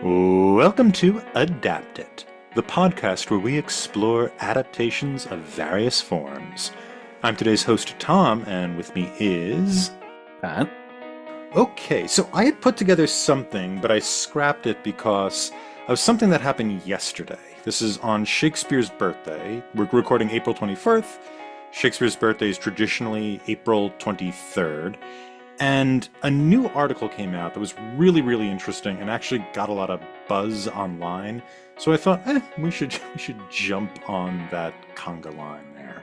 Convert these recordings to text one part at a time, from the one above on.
Welcome to Adapt It, the podcast where we explore adaptations of various forms. I'm today's host, Tom, and with me is... Pat? Okay, so I had put together something, but I scrapped it because of something that happened yesterday. This is on Shakespeare's birthday. We're recording April 24th. Shakespeare's birthday is traditionally April 23rd. And a new article came out that was really, really interesting and actually got a lot of buzz online. So I thought, we should jump on that conga line there.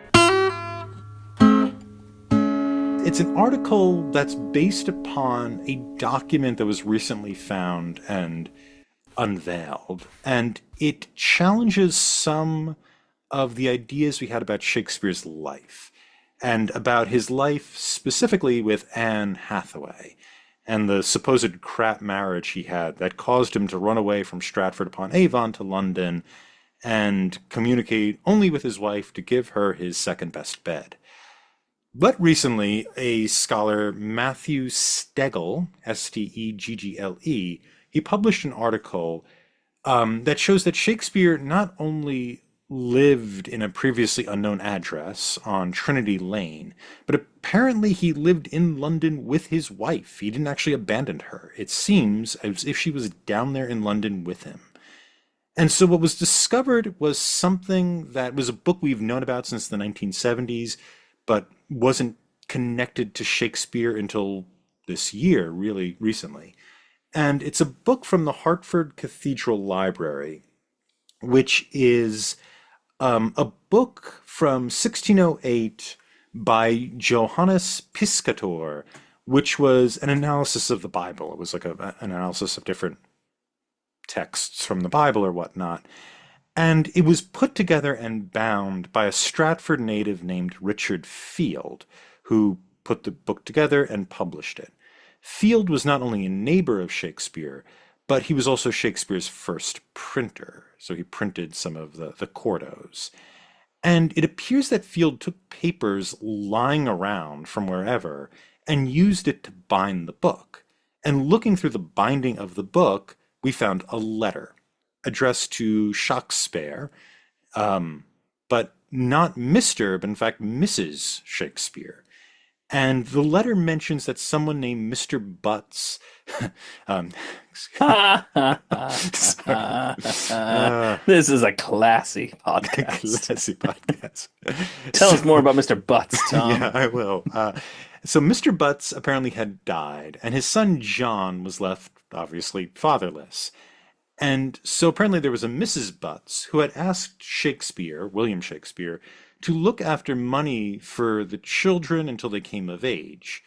It's an article that's based upon a document that was recently found and unveiled. And it challenges some of the ideas we had about Shakespeare's life, and about his life specifically with Anne Hathaway, and the supposed crap marriage he had that caused him to run away from Stratford-upon-Avon to London and communicate only with his wife to give her his second-best bed. But recently, a scholar, Matthew Steggle, Steggle, he published an article that shows that Shakespeare not only lived in a previously unknown address on Trinity Lane, but apparently he lived in London with his wife. He didn't actually abandon her. It seems as if she was down there in London with him. And so what was discovered was something that was a book we've known about since the 1970s, but wasn't connected to Shakespeare until this year, really recently. And it's a book from the Hartford Cathedral Library, which is a book from 1608 by Johannes Piscator, which was an analysis of the Bible. It was like an analysis of different texts from the Bible or whatnot. And it was put together and bound by a Stratford native named Richard Field, who put the book together and published it. Field was not only a neighbor of Shakespeare, but he was also Shakespeare's first printer. So he printed some of the quartos. And it appears that Field took papers lying around from wherever and used it to bind the book. And looking through the binding of the book, we found a letter addressed to Shakespeare, but not Mr., but in fact Mrs. Shakespeare. And the letter mentions that someone named Mr. Butts, This is a classy podcast. classy podcast. Tell us more about Mr. Butts, Tom. Yeah, I will. So Mr. Butts apparently had died, and his son John was left, obviously, fatherless. And so apparently there was a Mrs. Butts who had asked Shakespeare, William Shakespeare, to look after money for the children until they came of age.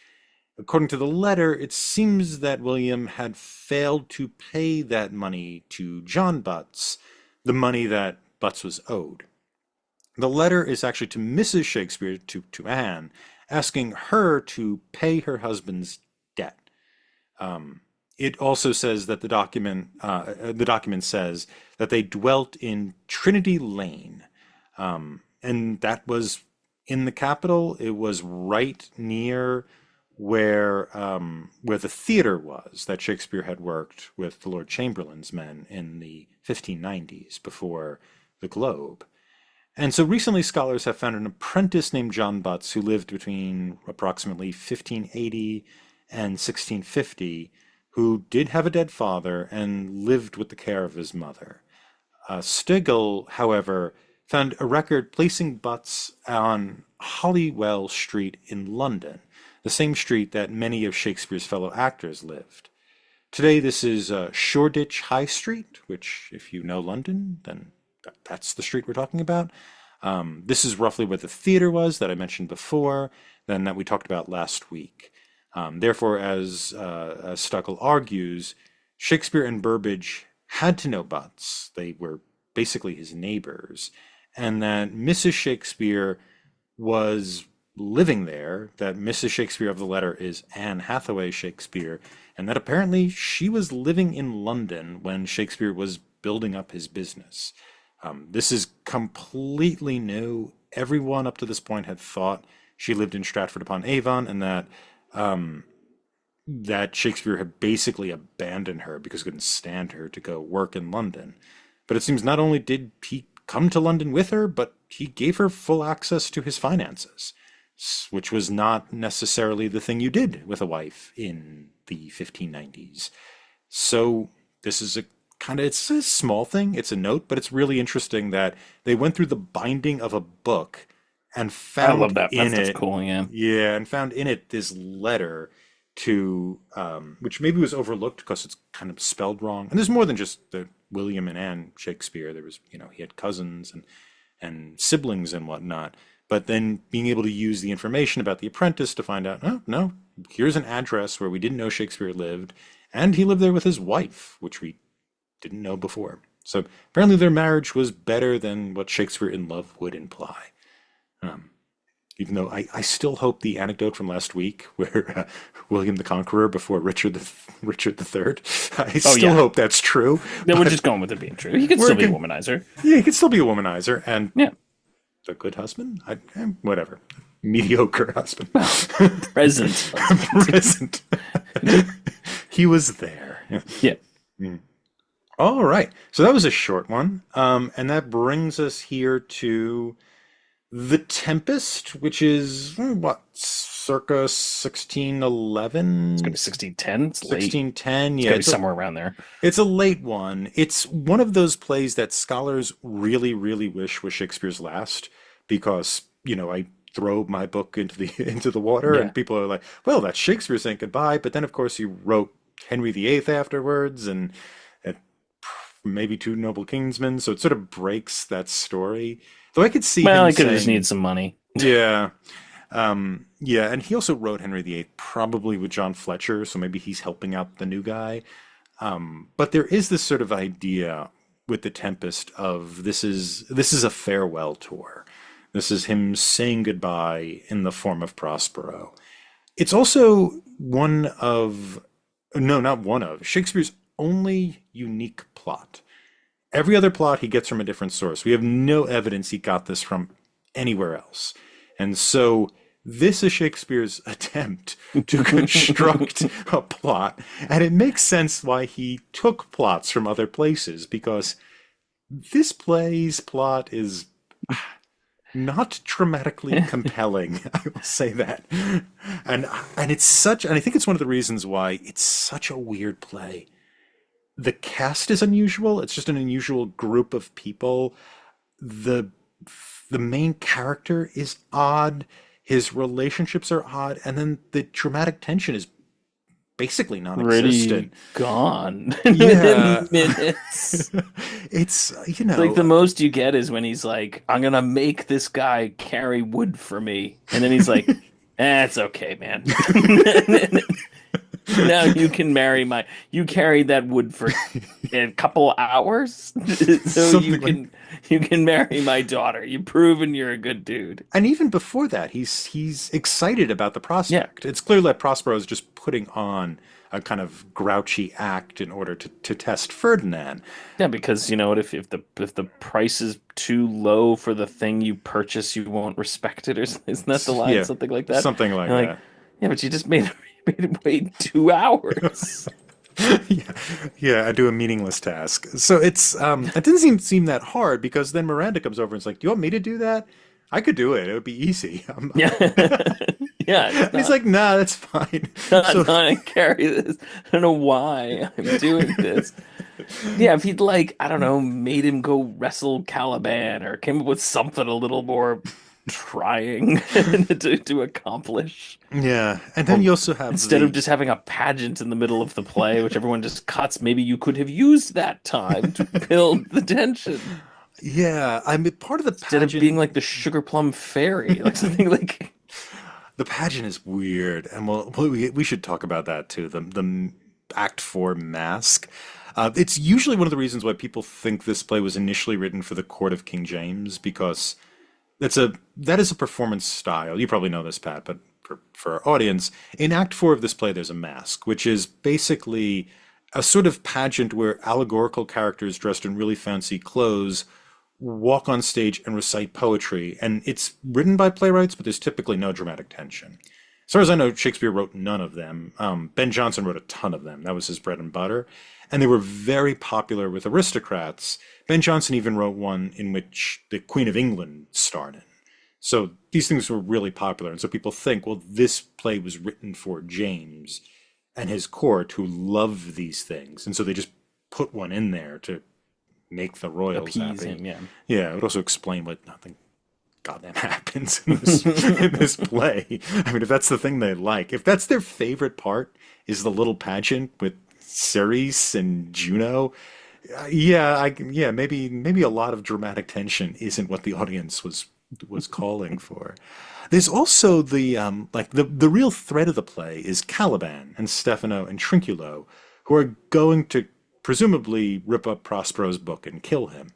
According to the letter, it seems that William had failed to pay that money to John Butts, the money that Butts was owed. The letter is actually to Mrs. Shakespeare, to Anne, asking her to pay her husband's debt. It also says that the document says that they dwelt in Trinity Lane, and that was in the capital. It was right near where the theater was that Shakespeare had worked with the Lord Chamberlain's men in the 1590s before the Globe. And so recently scholars have found an apprentice named John Butts who lived between approximately 1580 and 1650, who did have a dead father and lived with the care of his mother. Steggle, however, found a record placing Butts on Holywell Street in London, the same street that many of Shakespeare's fellow actors lived. Today this is Shoreditch High Street, which, if you know London, then that's the street we're talking about. This is roughly where the theater was that I mentioned before, then that we talked about last week. Therefore, as Stuckel argues, Shakespeare and Burbage had to know Butts. They were basically his neighbors, and that Mrs. Shakespeare was living there, that Mrs. Shakespeare of the letter is Anne Hathaway Shakespeare, and that apparently she was living in London when Shakespeare was building up his business. This is completely new. Everyone up to this point had thought she lived in Stratford-upon-Avon, and that that Shakespeare had basically abandoned her because he couldn't stand her to go work in London. But it seems not only did he come to London with her, but he gave her full access to his finances, which was not necessarily the thing you did with a wife in the 1590s. So this is a kind of, it's a small thing, it's a note, but it's really interesting that they went through the binding of a book and I found love that. in That's it, cool. Yeah. yeah, and found in it this letter to, which maybe was overlooked because it's kind of spelled wrong. And there's more than just the William and Anne Shakespeare. There was, he had cousins and siblings and whatnot. But then being able to use the information about the apprentice to find out, oh, no, here's an address where we didn't know Shakespeare lived, and he lived there with his wife, which we didn't know before. So apparently their marriage was better than what Shakespeare in Love would imply. Um, Even though I still hope the anecdote from last week, where William the Conqueror before Richard the Third, I Oh still yeah. hope that's true. Then we're But just going with it being true. He could we're still be a good. womanizer. Yeah, he could still be a womanizer and Yeah. a good husband. Whatever, mediocre husband, Present. present. He was there. Yeah. All right, so that was a short one, and that brings us here to the Tempest, which is what, circa It's gonna 1611, be 1610. It's late. 1610. It's Yeah, gotta be somewhere around there. it's a late one. It's one of those plays that scholars really, really wish was Shakespeare's last, because I throw my book into the into the water, Yeah. and people are like, "Well, that's Shakespeare saying goodbye." But then, of course, he wrote Henry VIII afterwards, and maybe Two Noble Kingsmen, so it sort of breaks that story. Though I could see Well, him he could have just saying, needed some money. yeah. Yeah, and he also wrote Henry VIII probably with John Fletcher, so maybe he's helping out the new guy. But there is this sort of idea with the Tempest of this is a farewell tour. This is him saying goodbye in the form of Prospero. It's also one of, no, not one of, Shakespeare's only unique plot. Every other plot he gets from a different source. We have no evidence he got this from anywhere else. And so this is Shakespeare's attempt to construct a plot. And it makes sense why he took plots from other places, because this play's plot is not dramatically compelling. I will say that. And it's such, and I think it's one of the reasons why it's such a weird play. The cast is unusual. It's just an unusual group of people. The the main character is odd. His relationships are odd, and then the dramatic tension is basically Pretty non-existent. gone Yeah. within minutes. It's, Like the most you get is when he's like, "I'm gonna make this guy carry wood for me," and then he's like, it's okay, man. Now you can marry my. You carried that wood for a couple hours, so something like, you can marry my daughter. You've proven you're a good dude. and even before that, he's excited about the Yeah, prospect. It's clear that Prospero is just putting on a kind of grouchy act in order to test Ferdinand. yeah, because you know what? If the price is too low for the thing you purchase, you won't respect it, or isn't that the line? Yeah, Something like that. something like And like, that. yeah, but you just made him wait 2 hours. Yeah, yeah, I do a meaningless task. So it didn't seem that hard, because then Miranda comes over and is like, "Do you want me to do that? I could do it. It would be easy." Yeah, yeah. It's And he's like, "Nah, that's fine." So not I carry this. I don't know why I'm doing this. Yeah, if he'd like, I don't know, made him go wrestle Caliban or came up with something a little more trying to accomplish. yeah, and then Or you also have instead of the just having a pageant in the middle of the play, which everyone just cuts, maybe you could have used that time to build the tension. yeah. I mean, part of the Instead of being pageant, like the Sugar Plum Fairy, like something like the pageant is weird, and we should talk about that too. The Act Four mask. It's usually one of the reasons why people think this play was initially written for the court of King James, because that is a performance style. You probably know this, Pat, but for our audience, in Act Four of this play, there's a mask, which is basically a sort of pageant where allegorical characters dressed in really fancy clothes walk on stage and recite poetry. And it's written by playwrights, but there's typically no dramatic tension. As far as I know, Shakespeare wrote none of them. Ben Jonson wrote a ton of them. That was his bread and butter. And they were very popular with aristocrats. Ben Jonson even wrote one in which the Queen of England starred in. So these things were really popular. And so people think, well, this play was written for James and his court who loved these things. And so they just put one in there to make the royals Appease happy. him, yeah. Yeah, it would also explain what nothing goddamn happens in this, in this play. I mean, if that's the thing they like, if that's their favorite part, is the little pageant with Ceres and Juno, yeah, maybe a lot of dramatic tension isn't what the audience was calling for. There's also the the real thread of the play is Caliban and Stefano and Trinculo, who are going to presumably rip up Prospero's book and kill him.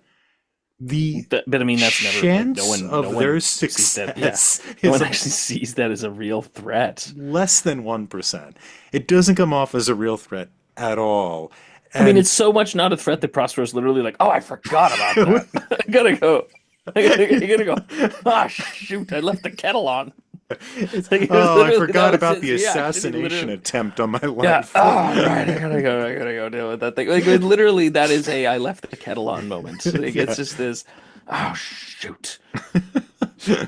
The But I mean, that's never like chance no of their one sees that. Yeah, success no is one actually sees that as a real threat. less than 1%. It doesn't come off as a real threat at all. I mean, And it's so much not a threat that Prospero's literally like, "Oh, I forgot about that. I gotta go. I gotta go. Ah, shoot! I left the kettle on." it's, Like, it was oh, I literally that forgot was about his the reaction. He assassination literally, attempt on my yeah. life. Oh, right. I gotta go. I gotta go deal with that thing. Like, literally, that is a "I left the kettle on" moment. Like, it's Yeah. just this. Oh shoot!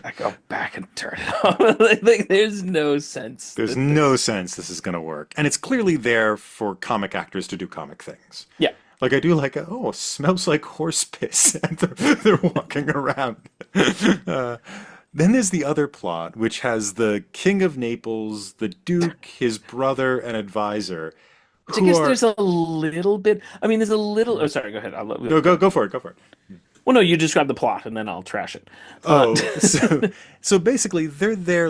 I go back and turn it off. Like, there's no sense There's that no this. sense this is going to work. And it's clearly there for comic actors to do comic things. Yeah. Like I do like, smells like horse piss. And they're walking around. Uh, then there's the other plot, which has the King of Naples, the Duke, his brother, and advisor, Which I who guess are there's a little bit. I mean, there's a little. Oh, sorry. Go ahead. go for it, go for it. Well, no, you describe the plot, and then I'll trash it. Uh, Oh, so basically they're there.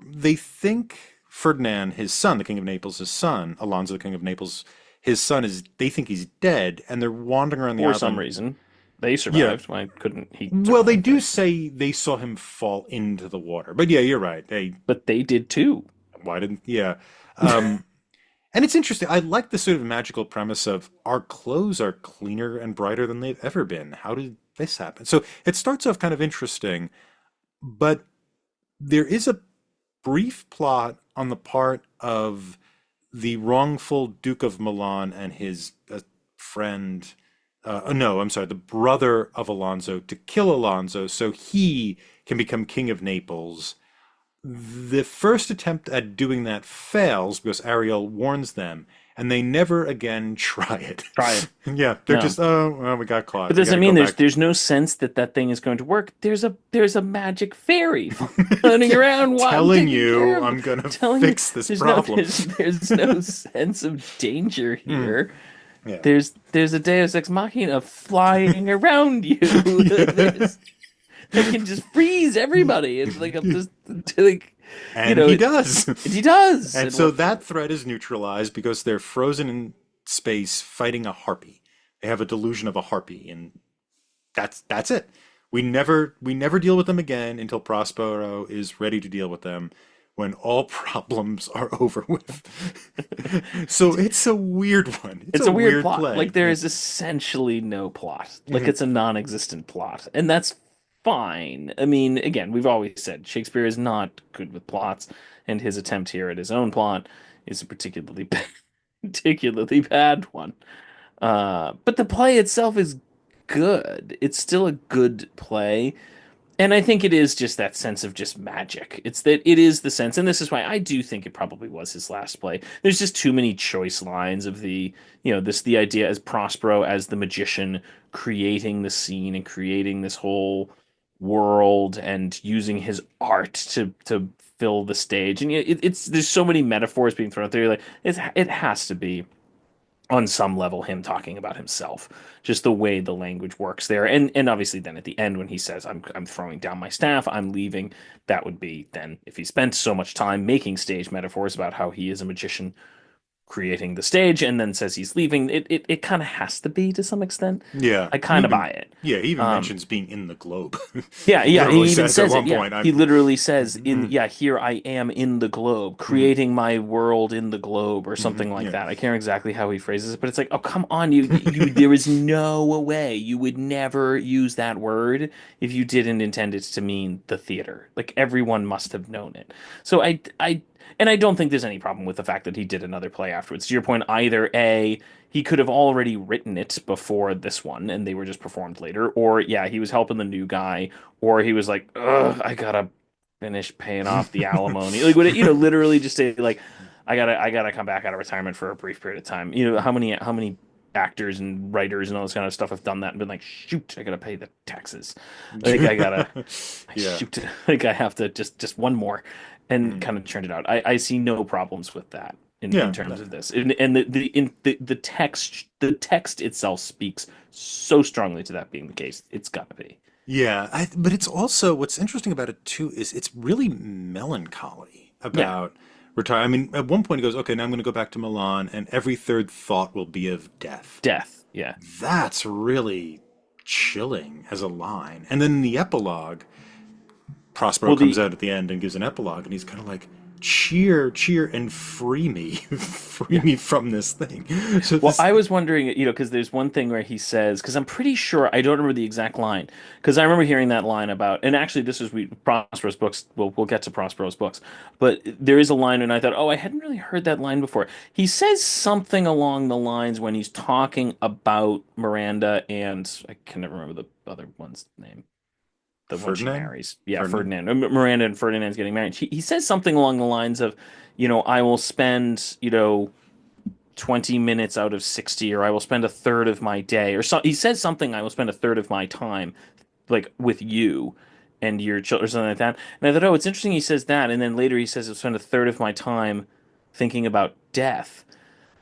They think Ferdinand, his son, the King of Naples, his son, Alonso, the King of Naples, his son is. They think he's dead, and they're wandering around the for some island. reason, they Yeah. survived. Why couldn't he Well, they survive? do say they saw him fall into the water, but yeah, you're right. They But they did too. why didn't? Yeah. Um, and it's interesting. I like the sort of magical premise of our clothes are cleaner and brighter than they've ever been. How did this happen? So it starts off kind of interesting, but there is a brief plot on the part of the wrongful Duke of Milan and his friend. No, I'm sorry, the brother of Alonso to kill Alonso so he can become King of Naples. The first attempt at doing that fails because Ariel warns them, and they never again try it. Try it. Yeah, they're No. just, oh, well, we got caught. But We does got that to mean go there's back. there's no sense that that thing is going to work? There's a magic fairy floating around while I'm Telling taking care you, of I'm gonna telling you fix this there's no problem. there's no sense of danger Mm, here. yeah. There's a Deus Ex Machina flying around you. There's that can just freeze everybody. It's like I'm just like you And know he does. he does. And And so what that threat is neutralized because they're frozen in space fighting a harpy. They have a delusion of a harpy, and that's it. We never deal with them again until Prospero is ready to deal with them when all problems are over with. So it's a weird one. It's it's a a weird weird plot. Like play. there is essentially no plot. Like Mhm. it's a non-existent plot. And that's fine. I mean, again, we've always said Shakespeare is not good with plots, and his attempt here at his own plot is a particularly bad one. But the play itself is good. It's still a good play. And I think it is just that sense of just magic. It's that it is the sense, and this is why I do think it probably was his last play. There's just too many choice lines of the idea as Prospero as the magician creating the scene and creating this whole world and using his art to fill the stage. And it's there's so many metaphors being thrown out there. Like it has to be on some level him talking about himself, just the way the language works there. And obviously then at the end when he says I'm throwing down my staff, I'm leaving, that would be then if he spent so much time making stage metaphors about how he is a magician creating the stage and then says he's leaving, it kind of has to be to some extent. Yeah. I kind of buy it. He even Um, mentions being in the globe. yeah, He yeah, he literally even says at says it. one Yeah. point, He I'm literally says Mhm, here I am in the globe, mhm, creating my world in the globe or something like yeah. that. I can't remember exactly how he phrases it, but it's like, oh, come on, there is no way you would never use that word if you didn't intend it to mean the theater. Like everyone must have known it. So And I don't think there's any problem with the fact that he did another play afterwards. To your point, either A, he could have already written it before this one and they were just performed later, or yeah, he was helping the new guy, or he was like, ugh, I gotta finish paying off the alimony. Like, would it, literally just say, like, I gotta come back out of retirement for a brief period of time. How many actors and writers and all this kind of stuff have done that and been like, shoot, I gotta pay the taxes. Like, Yeah. shoot, like, I have to just one more and Mhm. kind of churn it out. I see no problems with that in Yeah. terms of this. And the text itself speaks so strongly to that being the case. It's gotta be. Yeah, but it's also what's interesting about it too is it's really melancholy Yeah, about retire. I mean, at one point he goes, "Okay, now I'm going to go back to Milan, and every third thought will be of death." death. Yeah. That's really chilling as a line. And then in the epilogue, Prospero Well, comes the out at the end and gives an epilogue, and he's kind of like, "Cheer, cheer, and free me, free yeah. me from this thing." So Well, this, I was wondering, because there's one thing where he says, because I'm pretty sure I don't remember the exact line, because I remember hearing that line about, and actually this is Prospero's books. We'll get to Prospero's books, but there is a line, and I thought, oh, I hadn't really heard that line before. He says something along the lines when he's talking about Miranda and I can never remember the other one's name, the one she Ferdinand, marries. Yeah, Ferdinand. Ferdinand. Miranda and Ferdinand's getting married. He says something along the lines of, I will spend, 20 minutes out of 60, or I will spend a third of my day, or so he says something, I will spend a third of my time, like, with you and your children, or something like that. And I thought, oh, it's interesting he says that. And then later he says, I'll spend a third of my time thinking about death.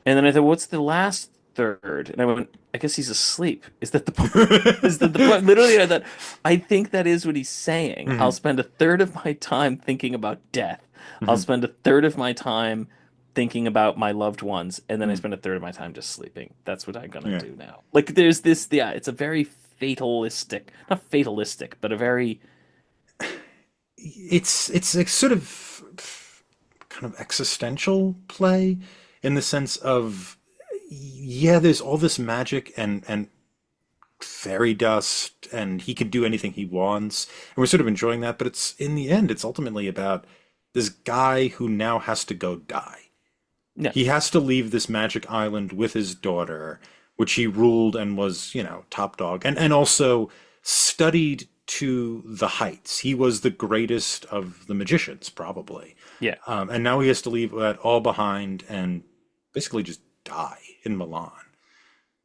And then I thought, what's the last third? And I went, I guess he's asleep. Is that the point? Is that the point? Literally, I thought, I think that is what he's saying. I'll Mhm, spend a third of my time thinking about death. I'll mhm, spend a third of my time thinking about my loved ones, and then I mhm. spend a third of my time just sleeping. That's what I'm gonna Yeah. do now. Like, there's this, yeah, it's a very fatalistic, not fatalistic, but a very, It's a sort of kind of existential play in the sense of yeah, there's all this magic and fairy dust and he can do anything he wants and we're sort of enjoying that, but it's in the end it's ultimately about this guy who now has to go die. yeah. He has to leave this magic island with his daughter, which he ruled and was, top dog, and also studied to the heights. He was the greatest of the magicians, probably. Yeah. And now he has to leave that all behind and basically just die in Milan.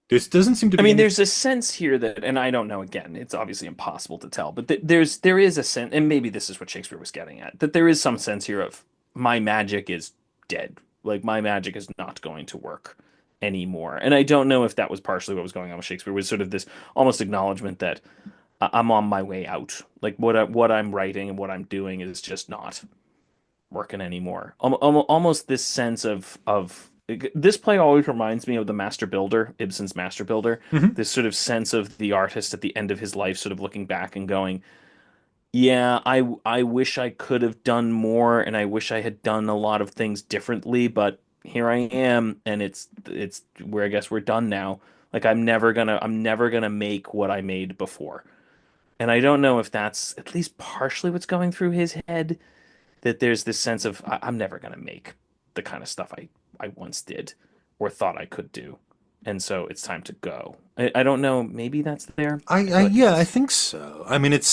There doesn't seem to I be mean, any. there's a sense here that, and I don't know, again, it's obviously impossible to tell, but there is a sense, and maybe this is what Shakespeare was getting at, that there is some sense here of my magic is dead. Like, my magic is not going to work anymore. And I don't know if that was partially what was going on with Shakespeare, was sort of this almost acknowledgement that I'm on my way out. Like, what I'm writing and what I'm doing is just not working anymore. Almost this sense of this play always reminds me of the Master Builder, Ibsen's Master Builder. Mhm. This sort of sense of the artist at the end of his life, sort of looking back and going, "Yeah, I wish I could have done more, and I wish I had done a lot of things differently, but here I am, and it's where I guess we're done now. Like, I'm never gonna make what I made before." And I don't know if that's at least partially what's going through his head, that there's this sense of I'm never gonna make the kind of stuff I once did or thought I could do, and so it's time to go. I don't know. Maybe that's there, but Yeah, I it's think so. I mean, it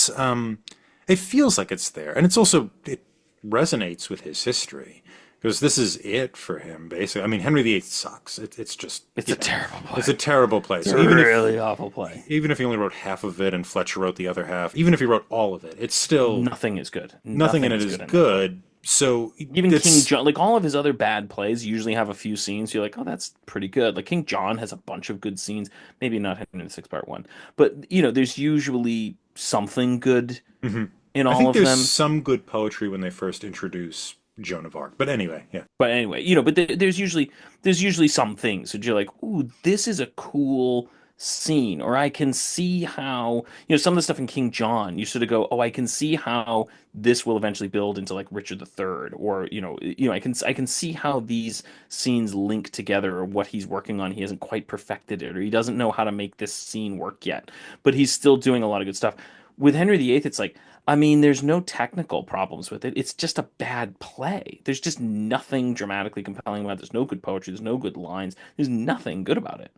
feels like it's there, and it resonates with his history because this is it for him, basically. I mean, Henry VIII sucks. It's just, it's a terrible it's play. a terrible play. It's a So really awful play. even if he only wrote half of it and Fletcher wrote the other half, even if he wrote all of it, it's still Nothing is good. nothing in Nothing it is is good in that play. good. So Even King it's John, like all of his other bad plays, usually have a few scenes. You're like, oh, that's pretty good. Like King John has a bunch of good scenes. Maybe not Henry the Sixth Part One, but there's usually something good mhm. in I all think of there's them. some good poetry when they first introduce Joan of Arc. But anyway, yeah. But anyway, but there's usually some things that you're like, ooh, this is a cool scene, or I can see how, some of the stuff in King John, you sort of go, oh, I can see how this will eventually build into like Richard III, or I can see how these scenes link together, or what he's working on. He hasn't quite perfected it, or he doesn't know how to make this scene work yet, but he's still doing a lot of good stuff. With Henry VIII, it's like, I mean, there's no technical problems with it. It's just a bad play. There's just nothing dramatically compelling about it. There's no good poetry. There's no good lines. There's nothing good about it.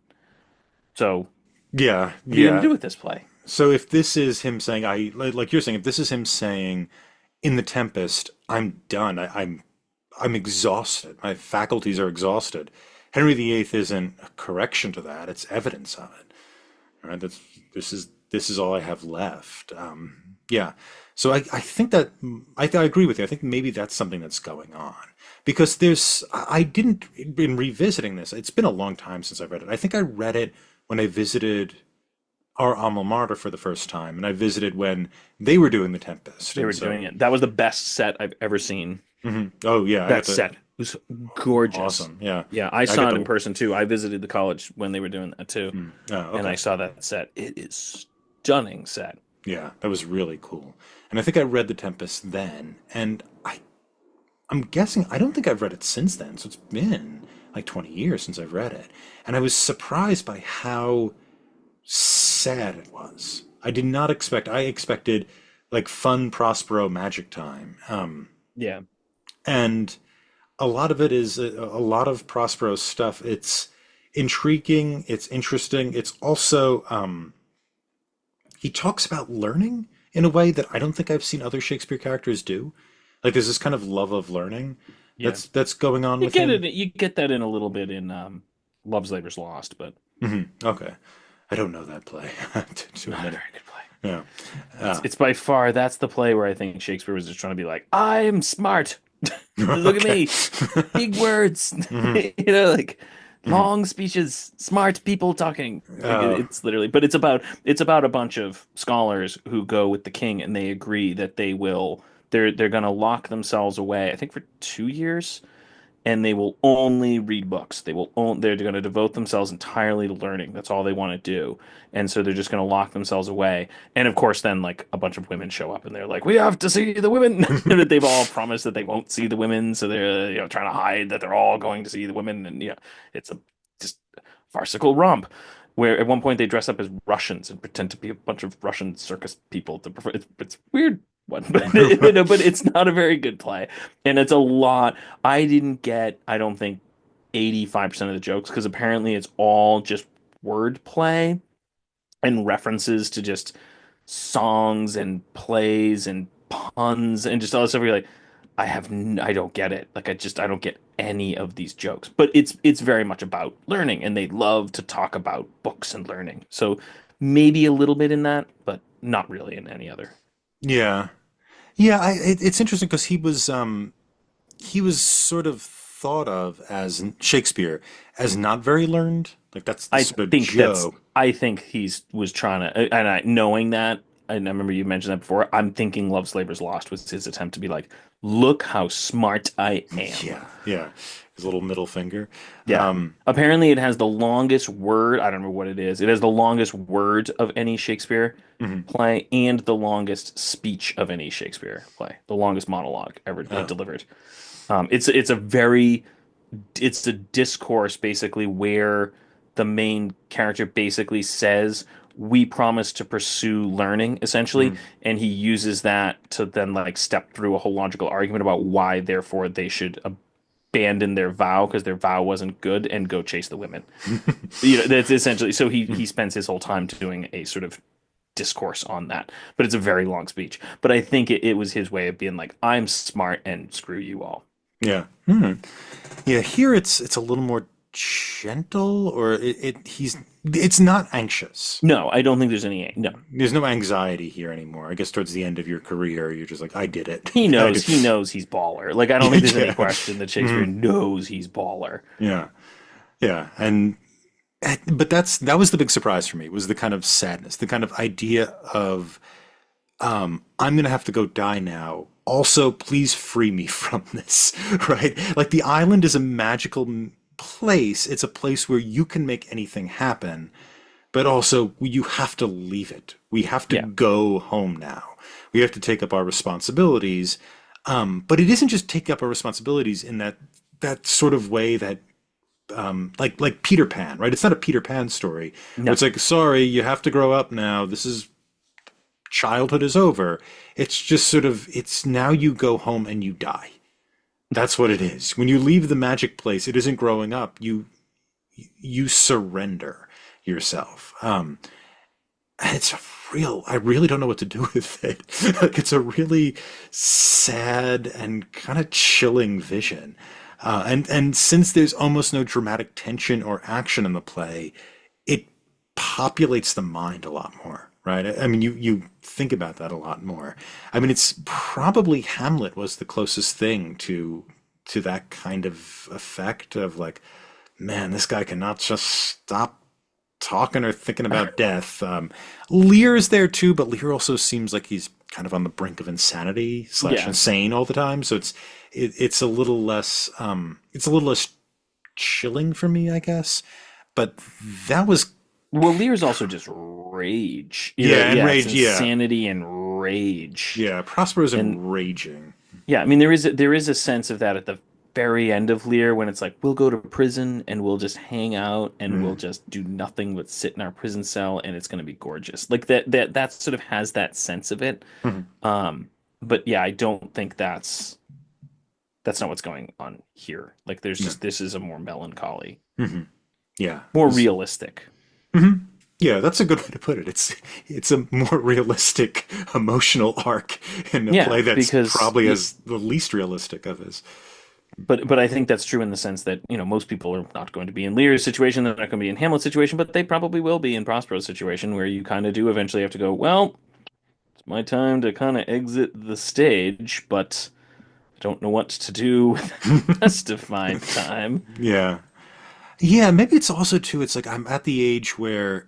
So, Yeah, what are you going to yeah. do with this play? So if this is him saying, like you're saying, if this is him saying in the Tempest, I'm done. I'm exhausted. My faculties are exhausted. Henry VIII isn't a correction to that. It's evidence of it. Right? This is all I have left. Yeah. So I think that I agree with you. I think maybe that's something that's going on because I didn't in revisiting this. It's been a long time since I read it. I think I read it when I visited our alma mater for the first time, and I visited when they were doing the Tempest, They and were so doing it. That was the best set I've ever seen. oh yeah, I got That the set was gorgeous. awesome. Yeah, Yeah, I I saw got it in the person too. I visited the college when they were doing that too, oh and I okay. saw that set. It is stunning set. Yeah, that was really cool. And I think I read The Tempest then, and I'm guessing I don't think I've read it since then. So it's been like 20 years since I've read it. And I was surprised by how sad it was. I expected like fun Prospero magic time. Yeah. And a lot of it is a lot of Prospero's stuff. It's intriguing, it's interesting. It's also he talks about learning in a way that I don't think I've seen other Shakespeare characters do. Like there's this kind of love of learning Yeah. that's going on You with get it. him. You get that in a little bit in Love's Labor's Lost, but Okay, I don't know that play to not a admit it. very good play. Yeah. It's by far that's the play where I think Shakespeare was just trying to be like, I'm smart. Look at Okay. me, big words, like long speeches, smart people talking. Like Uh, it's literally, but it's about a bunch of scholars who go with the king and they agree that they're going to lock themselves away. I think for 2 years and they will only read books. They're going to devote themselves entirely to learning. That's all they want to do. And so they're just going to lock themselves away. And of course, then like a bunch of women show up and they're like, "We have to see the women." And they've all promised that they won't see the women, so they're trying to hide that they're all going to see the women. And it's a just farcical romp. Where at one point they dress up as Russians and pretend to be a bunch of Russian circus people. It's weird one, but but it's not a very good play, and it's a lot. I didn't get, I don't think, 85% of the jokes because apparently it's all just wordplay and references to just songs and plays and puns and just all this stuff. Where you're like, I don't get it. Like I don't get any of these jokes. But it's very much about learning, and they love to talk about books and learning. So maybe a little bit in that, but not really in any other. yeah. Yeah, it's interesting because he was sort of thought of as Shakespeare as not very learned. Like that's the I sort of think that's joke. I think he's was trying to, and knowing that, and I remember you mentioned that before. I'm thinking Love's Labor's Lost was his attempt to be like, look how smart I am. Yeah, yeah. His little middle finger. Yeah. Um, Apparently, it has the longest word. I don't know what it is. It has the longest word of any Shakespeare mhm. play and the longest speech of any Shakespeare play. The longest monologue ever Oh, delivered. It's a discourse basically where the main character basically says, "We promise to pursue learning," essentially, mhm. and he uses that to then like step through a whole logical argument about why, therefore, they should abandon their vow because their vow wasn't good and go chase the women. That's essentially, so he spends his whole time doing a sort of discourse on that, but it's a very long speech. But I think it was his way of being like, I'm smart and screw you all. Yeah. Yeah, here it's a little more gentle, or it's not anxious. No, I don't think there's any. No, There's no anxiety here anymore. I guess towards the end of your career, you're just like, I did it. he I knows. did. He knows he's baller. Like I don't think there's any Yeah. question that Shakespeare Mhm. knows he's baller. Yeah. Yeah. But that was the big surprise for me was the kind of sadness, the kind of idea of I'm gonna have to go die now. Also, please free me from this, right? Like the island is a magical place. It's a place where you can make anything happen, but also you have to leave it. We have to Yeah, go home now. We have to take up our responsibilities. But it isn't just take up our responsibilities in that sort of way that like Peter Pan, right? It's not a Peter Pan story where no, it's like, sorry, you have to grow up now. This is childhood is over. It's just sort of, it's now you go home and you die. That's what it is. When you leave the magic place, it isn't growing up. You surrender yourself. It's a real, I really don't know what to do with it. Like, it's a really sad and kind of chilling vision. And since there's almost no dramatic tension or action in the play, it populates the mind a lot more, right? I mean, you think about that a lot more. I mean, it's probably Hamlet was the closest thing to that kind of effect of like, man, this guy cannot just stop talking or thinking about death. Lear's there too, but Lear also seems like he's kind of on the brink of insanity slash Yeah. insane all the time. So it's a little less chilling for me, I guess. But that was Well, Lear's also just rage. yeah, and Yeah, it's rage, yeah, insanity and rage. yeah. Prospero's And enraging. yeah, I mean there is a sense of that at the very end of Lear when it's like we'll go to prison and we'll just hang out and we'll Mm, just do nothing but sit in our prison cell and it's going to be gorgeous. Like that sort of has that sense of it. mhm, Um, but yeah, I don't think that's not what's going on here. Like there's no, just this is a more melancholy, mhm, yeah. more realistic. Mhm. Yeah, that's a good way to put it. It's a more realistic emotional arc in a Yeah, play that's because probably as the least realistic of his. but I think that's true in the sense that, most people are not going to be in Lear's situation, they're not going to be in Hamlet's situation, but they probably will be in Prospero's situation where you kind of do eventually have to go, well, it's my time to kind of exit the stage, but I don't know what to do with the rest of my time. Yeah. Yeah, maybe it's also too, it's like I'm at the age where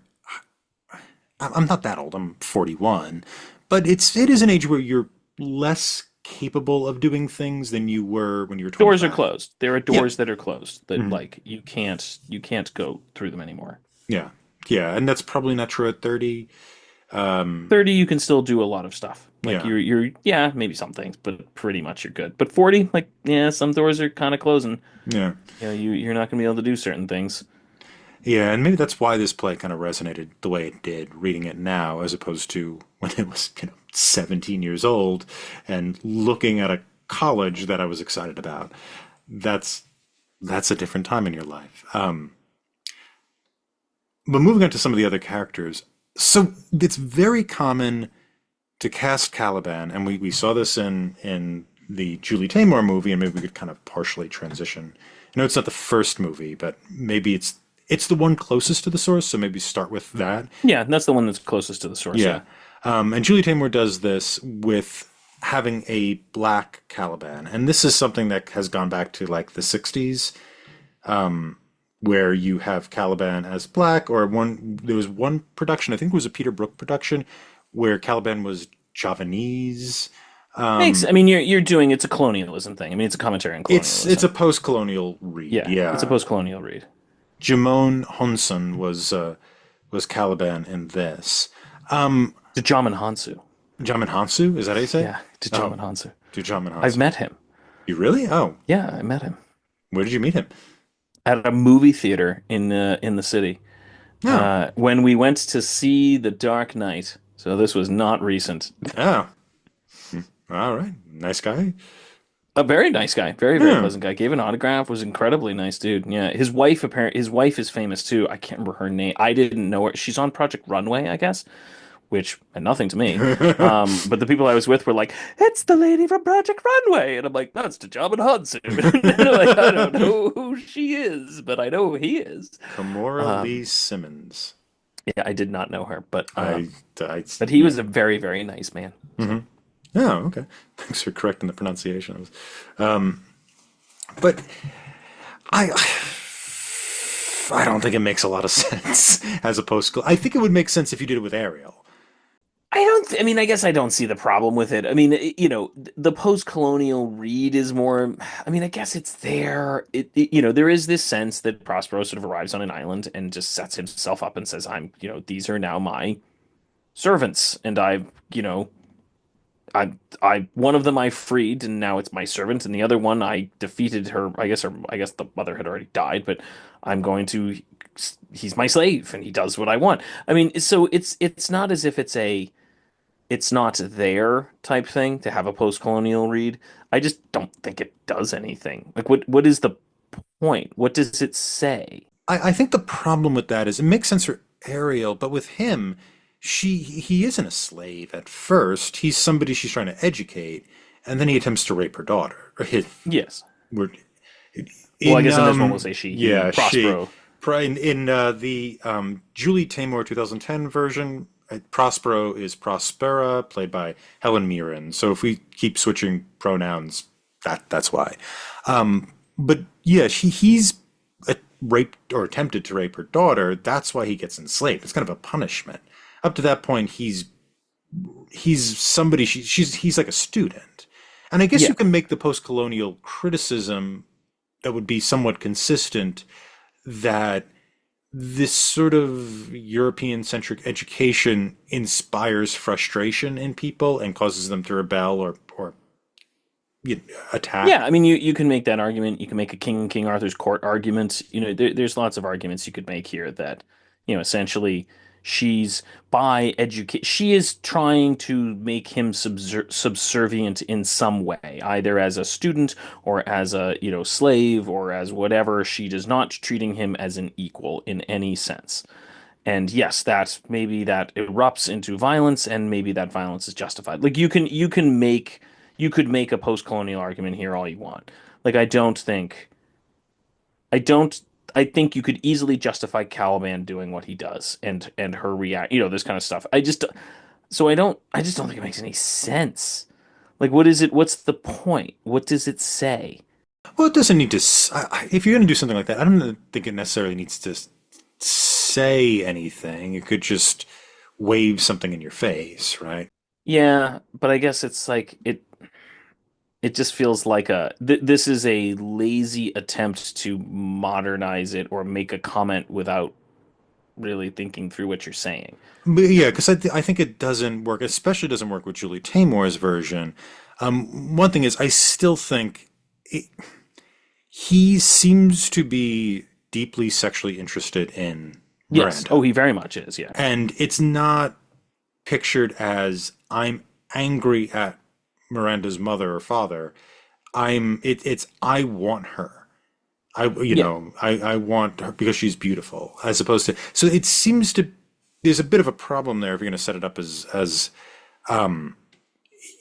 I'm not that old. I'm 41, but it is an age where you're less capable of doing things than you were when you were Doors are 25. closed. There are Yeah. doors that are closed that Mhm. like you can't go through them anymore. Yeah. Yeah, and that's probably not true at 30. Um, 30 you can still do a lot of stuff. Like yeah. you're yeah, maybe some things, but pretty much you're good. But 40, like yeah, some doors are kind of closing. Yeah. You're not going to be able to do certain things. Yeah, and maybe that's why this play kind of resonated the way it did, reading it now, as opposed to when it was, 17 years old and looking at a college that I was excited about. That's that's a different time in your life. But moving on to some of the other characters, so it's very common to cast Caliban, and we saw this in the Julie Taymor movie, and maybe we could kind of partially transition. I know it's not the first movie, but maybe it's the one closest to the source, so maybe start with that. Yeah, that's the one that's closest to the source. Yeah. Yeah. And Julie Taymor does this with having a black Caliban. And this is something that has gone back to like the 60s, where you have Caliban as black, or there was one production, I think it was a Peter Brook production, where Caliban was Javanese. I mean, you're doing it's a colonialism thing. I mean, it's a commentary on It's a colonialism. post-colonial read. Yeah, it's a Yeah. post-colonial read. Jimon Honson was Caliban in this. Djamon Hansu. Jamin Hansu, is that how you say it? Yeah, Oh, Djamon Hansu. Jamin I've Hansu. met him. You really? Oh, Yeah, I met him where did you meet him? at a movie theater in the city. Oh, When we went to see The Dark Knight. So this was not recent. oh, all right. Nice guy. A very nice guy, very, very Yeah. pleasant guy. Gave an autograph, was incredibly nice dude. Yeah, his wife is famous too. I can't remember her name. I didn't know her. She's on Project Runway, I guess, which meant nothing to me. But the people I was with were like, "It's the lady from Project Runway," and I'm like, "That's Djamon Hudson." And they're like, I don't know who she is, but I know who he is. Kamora Lee Um, Simmons. yeah, I did not know her, I, I, but he was yeah. a very, very nice man. So. Oh, okay. Thanks for correcting the pronunciation. But I, I don't think it makes a lot of sense as opposed to. I think it would make sense if you did it with Ariel. I mean, I guess I don't see the problem with it. I mean, the post-colonial read is more, I mean, I guess it's there. There is this sense that Prospero sort of arrives on an island and just sets himself up and says, these are now my servants. And one of them I freed and now it's my servant. And the other one I defeated her, I guess the mother had already died, but I'm going to, he's my slave and he does what I want. I mean, so it's not as if it's a, it's not there type thing to have a post-colonial read. I just don't think it does anything. Like what is the point? What does it say? I think the problem with that is it makes sense for Ariel, but with him, he isn't a slave at first. He's somebody she's trying to educate, and then he attempts to rape her daughter. Or his, Yes. we're- Well, I in guess in this one we'll say she, he, yeah, she Prospero. in the Julie Taymor 2010 version, Prospero is Prospera, played by Helen Mirren. So if we keep switching pronouns, that's why. But yeah, he's raped or attempted to rape her daughter. That's why he gets enslaved. It's kind of a punishment. Up to that point, he's somebody he's like a student. And I guess Yeah. you can make the post-colonial criticism that would be somewhat consistent that this sort of European-centric education inspires frustration in people and causes them to rebel or attack. Yeah, I mean, you can make that argument. You can make a King Arthur's Court argument. There's lots of arguments you could make here that, essentially she's she is trying to make him subservient in some way, either as a student or as a, slave or as whatever. She does not treating him as an equal in any sense. And yes, that maybe that erupts into violence, and maybe that violence is justified. Like you could make a post-colonial argument here all you want. Like I don't I think you could easily justify Caliban doing what he does and her react, this kind of stuff. I just don't think it makes any sense. Like what is it? What's the point? What does it say? Well, it doesn't need to. If you're going to do something like that, I don't think it necessarily needs to say anything. It could just wave something in your face, right? Yeah, but I guess it's like it just feels like this is a lazy attempt to modernize it or make a comment without really thinking through what you're saying. But yeah, because I think it doesn't work, especially doesn't work with Julie Taymor's version. One thing is, I still think he seems to be deeply sexually interested in Yes. Oh, Miranda. he very much is. Yeah. And it's not pictured as I'm angry at Miranda's mother or father. It's I want her. Yeah. I want her because she's beautiful, as opposed to, so it seems to, there's a bit of a problem there if you're going to set it up as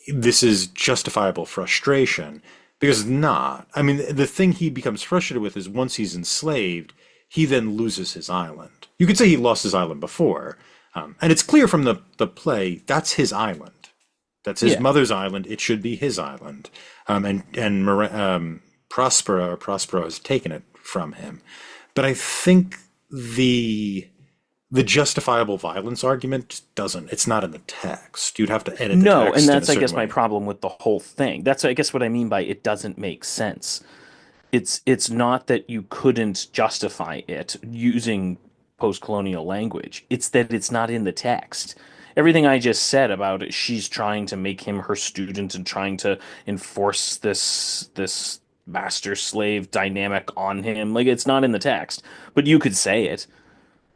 this is justifiable frustration, because it's not. I mean, the thing he becomes frustrated with is once he's enslaved, he then loses his island. You could say he lost his island before, and it's clear from the play that's his island. That's his Yeah. mother's island. It should be his island. Prospero has taken it from him. But I think the justifiable violence argument doesn't. It's not in the text. You'd have to edit the No, and text in a that's I certain guess my way. problem with the whole thing. That's I guess what I mean by it doesn't make sense. It's not that you couldn't justify it using post-colonial language. It's that it's not in the text. Everything I just said about it, she's trying to make him her student and trying to enforce this master slave dynamic on him. Like it's not in the text, but you could say it.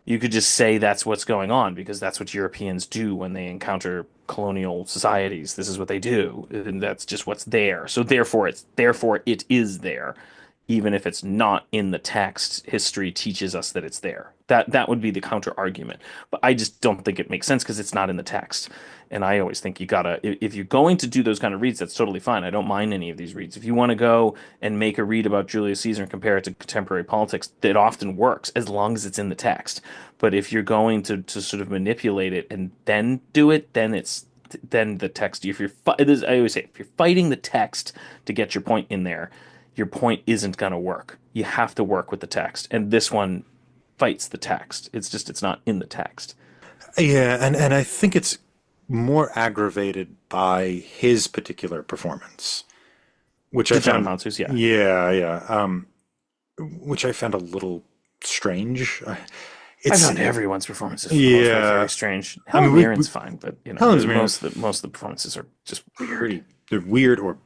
You could just say that's what's going on because that's what Europeans do when they encounter colonial societies. This is what they do, and that's just what's there. So therefore it is there, even if it's not in the text. History teaches us that it's there. That would be the counter argument. But I just don't think it makes sense because it's not in the text. And I always think you gotta, if you're going to do those kind of reads, that's totally fine. I don't mind any of these reads. If you want to go and make a read about Julius Caesar and compare it to contemporary politics, that often works as long as it's in the text. But if you're going to sort of manipulate it and then do it, then the text. If you're, I always say, if you're fighting the text to get your point in there, your point isn't going to work. You have to work with the text, and this one fights the text. It's not in the text. Yeah, and I think it's more aggravated by his particular performance, which I The John found, Monsoons, yeah. yeah, yeah, which I found a little strange. I It's found everyone's performances for the most part very yeah. strange. I mean, Helen Mirren's fine, but Helen's Mirren most of the performances are just weird pretty. They're weird or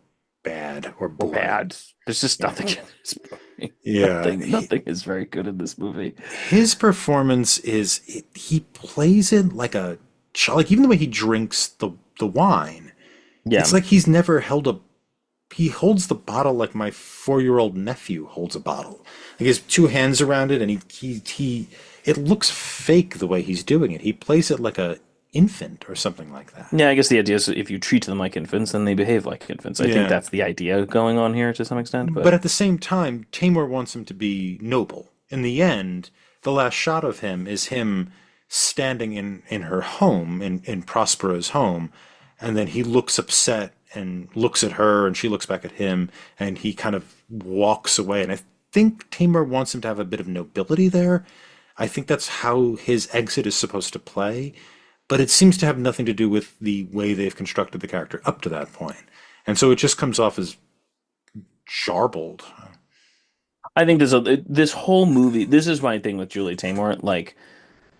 bad or or boring. bad. There's just Yeah, nothing in this movie. yeah. Nothing is very good in this movie. His performance is he plays it like like even the way he drinks the wine. It's Yeah. like he's never held a he holds the bottle like my 4-year-old nephew holds a bottle. Like he has two hands around it, and he it looks fake the way he's doing it. He plays it like a infant or something like that. Yeah, I guess the idea is if you treat them like infants, then they behave like infants. I think Yeah. that's the idea going on here to some extent, But but at the same time, Tamor wants him to be noble. In the end, the last shot of him is him standing in her home, in Prospero's home, and then he looks upset and looks at her, and she looks back at him, and he kind of walks away. And I think Tamor wants him to have a bit of nobility there. I think that's how his exit is supposed to play, but it seems to have nothing to do with the way they've constructed the character up to that point. And so it just comes off as jarbled. I think this whole movie. This is my thing with Julie Taymor. Like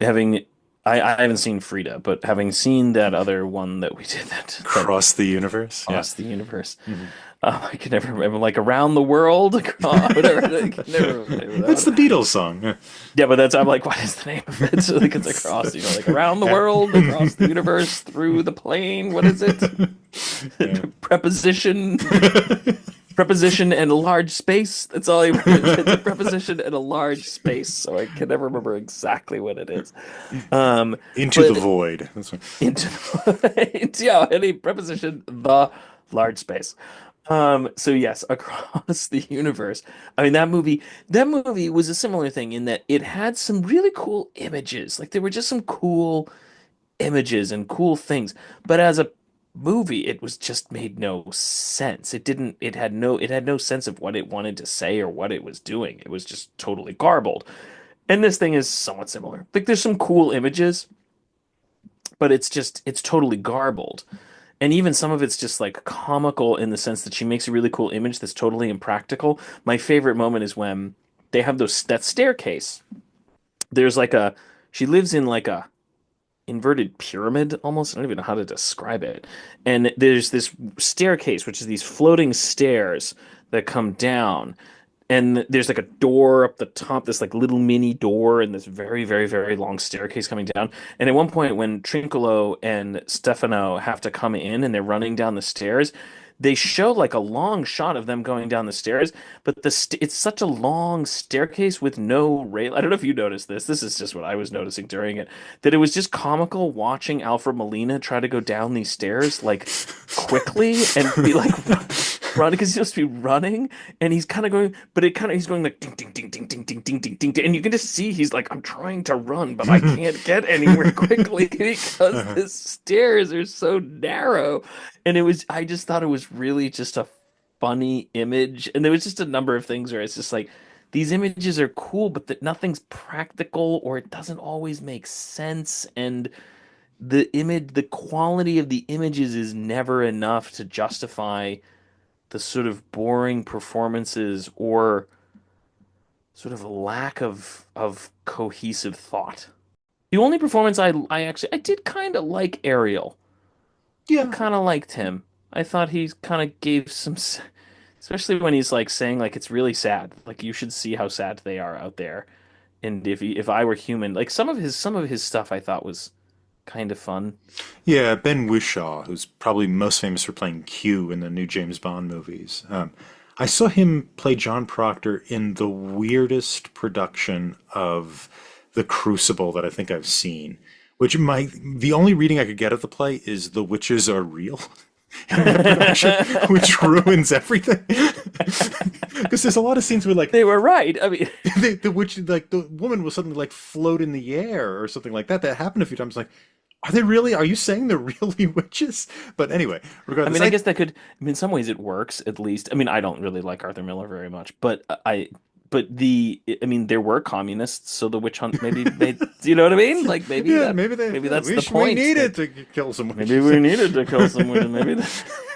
having, I haven't seen Frida, but having seen that other one that we did that Across the universe. Yeah. across the universe, I can never remember like around the world, across, whatever. I can never remember That's the that. Beatles song. Yeah. Yeah, but that's I'm like, what is the name of it? So like it's across, like around the world, across the universe, through the plane. What is it? Yeah. Preposition. Preposition and a large space. That's all I remember. It's a preposition and a large space, so I can never remember exactly what it is. Into But the void. That's what, yeah, any preposition, the large space. So yes, across the universe. I mean, that movie was a similar thing in that it had some really cool images. Like there were just some cool images and cool things. But as a movie, it was just made no sense. It had no sense of what it wanted to say or what it was doing. It was just totally garbled. And this thing is somewhat similar. Like there's some cool images, but it's totally garbled. And even some of it's just like comical in the sense that she makes a really cool image that's totally impractical. My favorite moment is when they have those that staircase. There's like a she lives in like a inverted pyramid almost. I don't even know how to describe it. And there's this staircase, which is these floating stairs that come down. And there's like a door up the top, this like little mini door, and this very, very, very long staircase coming down. And at one point, when Trincolo and Stefano have to come in and they're running down the stairs, they show like a long shot of them going down the stairs, but it's such a long staircase with no rail. I don't know if you noticed this. This is just what I was noticing during it, that it was just comical watching Alfred Molina try to go down these stairs like quickly and be like run because he's supposed to be running and he's kind of going, but he's going like ding ding ding ding ding ding ding ding ding, and you can just see he's like, I'm trying to run, but I can't get anywhere quickly because the stairs are so narrow. And I just thought it was really just a funny image. And there was just a number of things where it's just like, these images are cool, but that nothing's practical or it doesn't always make sense. And the quality of the images is never enough to justify the sort of boring performances or sort of lack of cohesive thought. The only performance I did kind of like Ariel. I yeah. kind of liked him. I thought he kind of gave especially when he's like saying like it's really sad. Like you should see how sad they are out there. And if I were human, like some of his stuff I thought was kind of fun. Yeah, Ben Whishaw, who's probably most famous for playing Q in the new James Bond movies. I saw him play John Proctor in the weirdest production of The Crucible that I think I've seen. The only reading I could get of the play is the witches are real in that production, which ruins everything. Because there's a lot of scenes where like They were right. I mean, the witch, like the woman will suddenly like float in the air or something like that. That happened a few times. Like, are they really? Are you saying they're really witches? But anyway, I regardless, mean, I guess that could. I mean, in some ways it works at least. I mean, I don't really like Arthur Miller very much, but I mean, there were communists, so the witch hunt maybe made. You know what I mean? Like yeah, maybe they. maybe Yeah, that's the we point. needed to kill some Maybe witches. we needed to kill someone.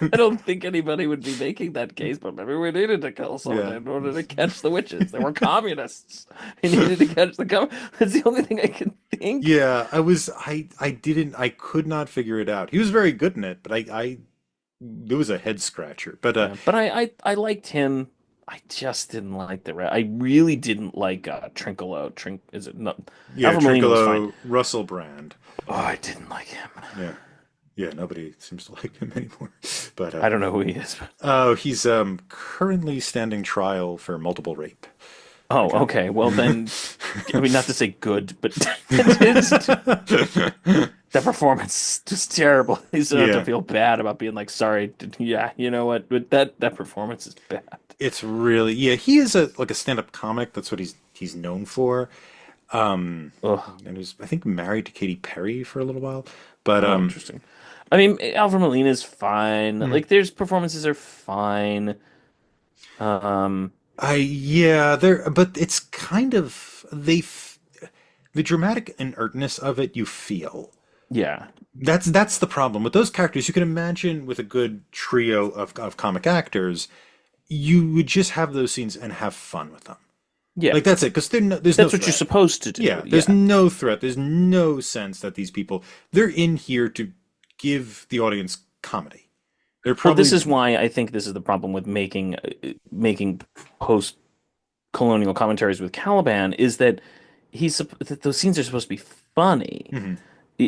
I don't think anybody would be making that case, but maybe we needed to kill someone Yeah. in order to catch the witches. They were communists. We needed to catch That's the only thing I can think. Yeah, I could not figure it out. He was very good in it, but it was a head scratcher. But Yeah, but I liked him. I just didn't like the rest. I really didn't like Trincolo. Is it not? yeah, Alpha Molina was fine. Trincolo, Russell Brand. Oh, I didn't like him. Yeah. Yeah, nobody seems to like him anymore. But I don't know who he is. oh, he's currently standing trial for multiple rape. Oh, Like, okay. Well, then, I mean, not to say good, but that performance is terrible. You still have to yeah, feel bad about being like, sorry. Yeah, you know what? But that performance is bad. it's really yeah. He is a like a stand-up comic. That's what he's known for. Ugh. And he was I think married to Katy Perry for a little while. But Oh, interesting. I mean, Alfred Molina's fine. mm, Like, there's performances are fine. Um, I yeah, there. But it's kind of the dramatic inertness of it. You feel. yeah, That's the problem with those characters. You can imagine with a good trio of comic actors, you would just have those scenes and have fun with them. yeah. Like that's it, because there's no That's what you're threat. supposed to do. Yeah, there's Yeah. no threat. There's no sense that these people they're in here to give the audience comedy. They're Well, this probably is why I think this is the problem with making post-colonial commentaries with Caliban is that that those scenes are supposed to be funny. Mhm.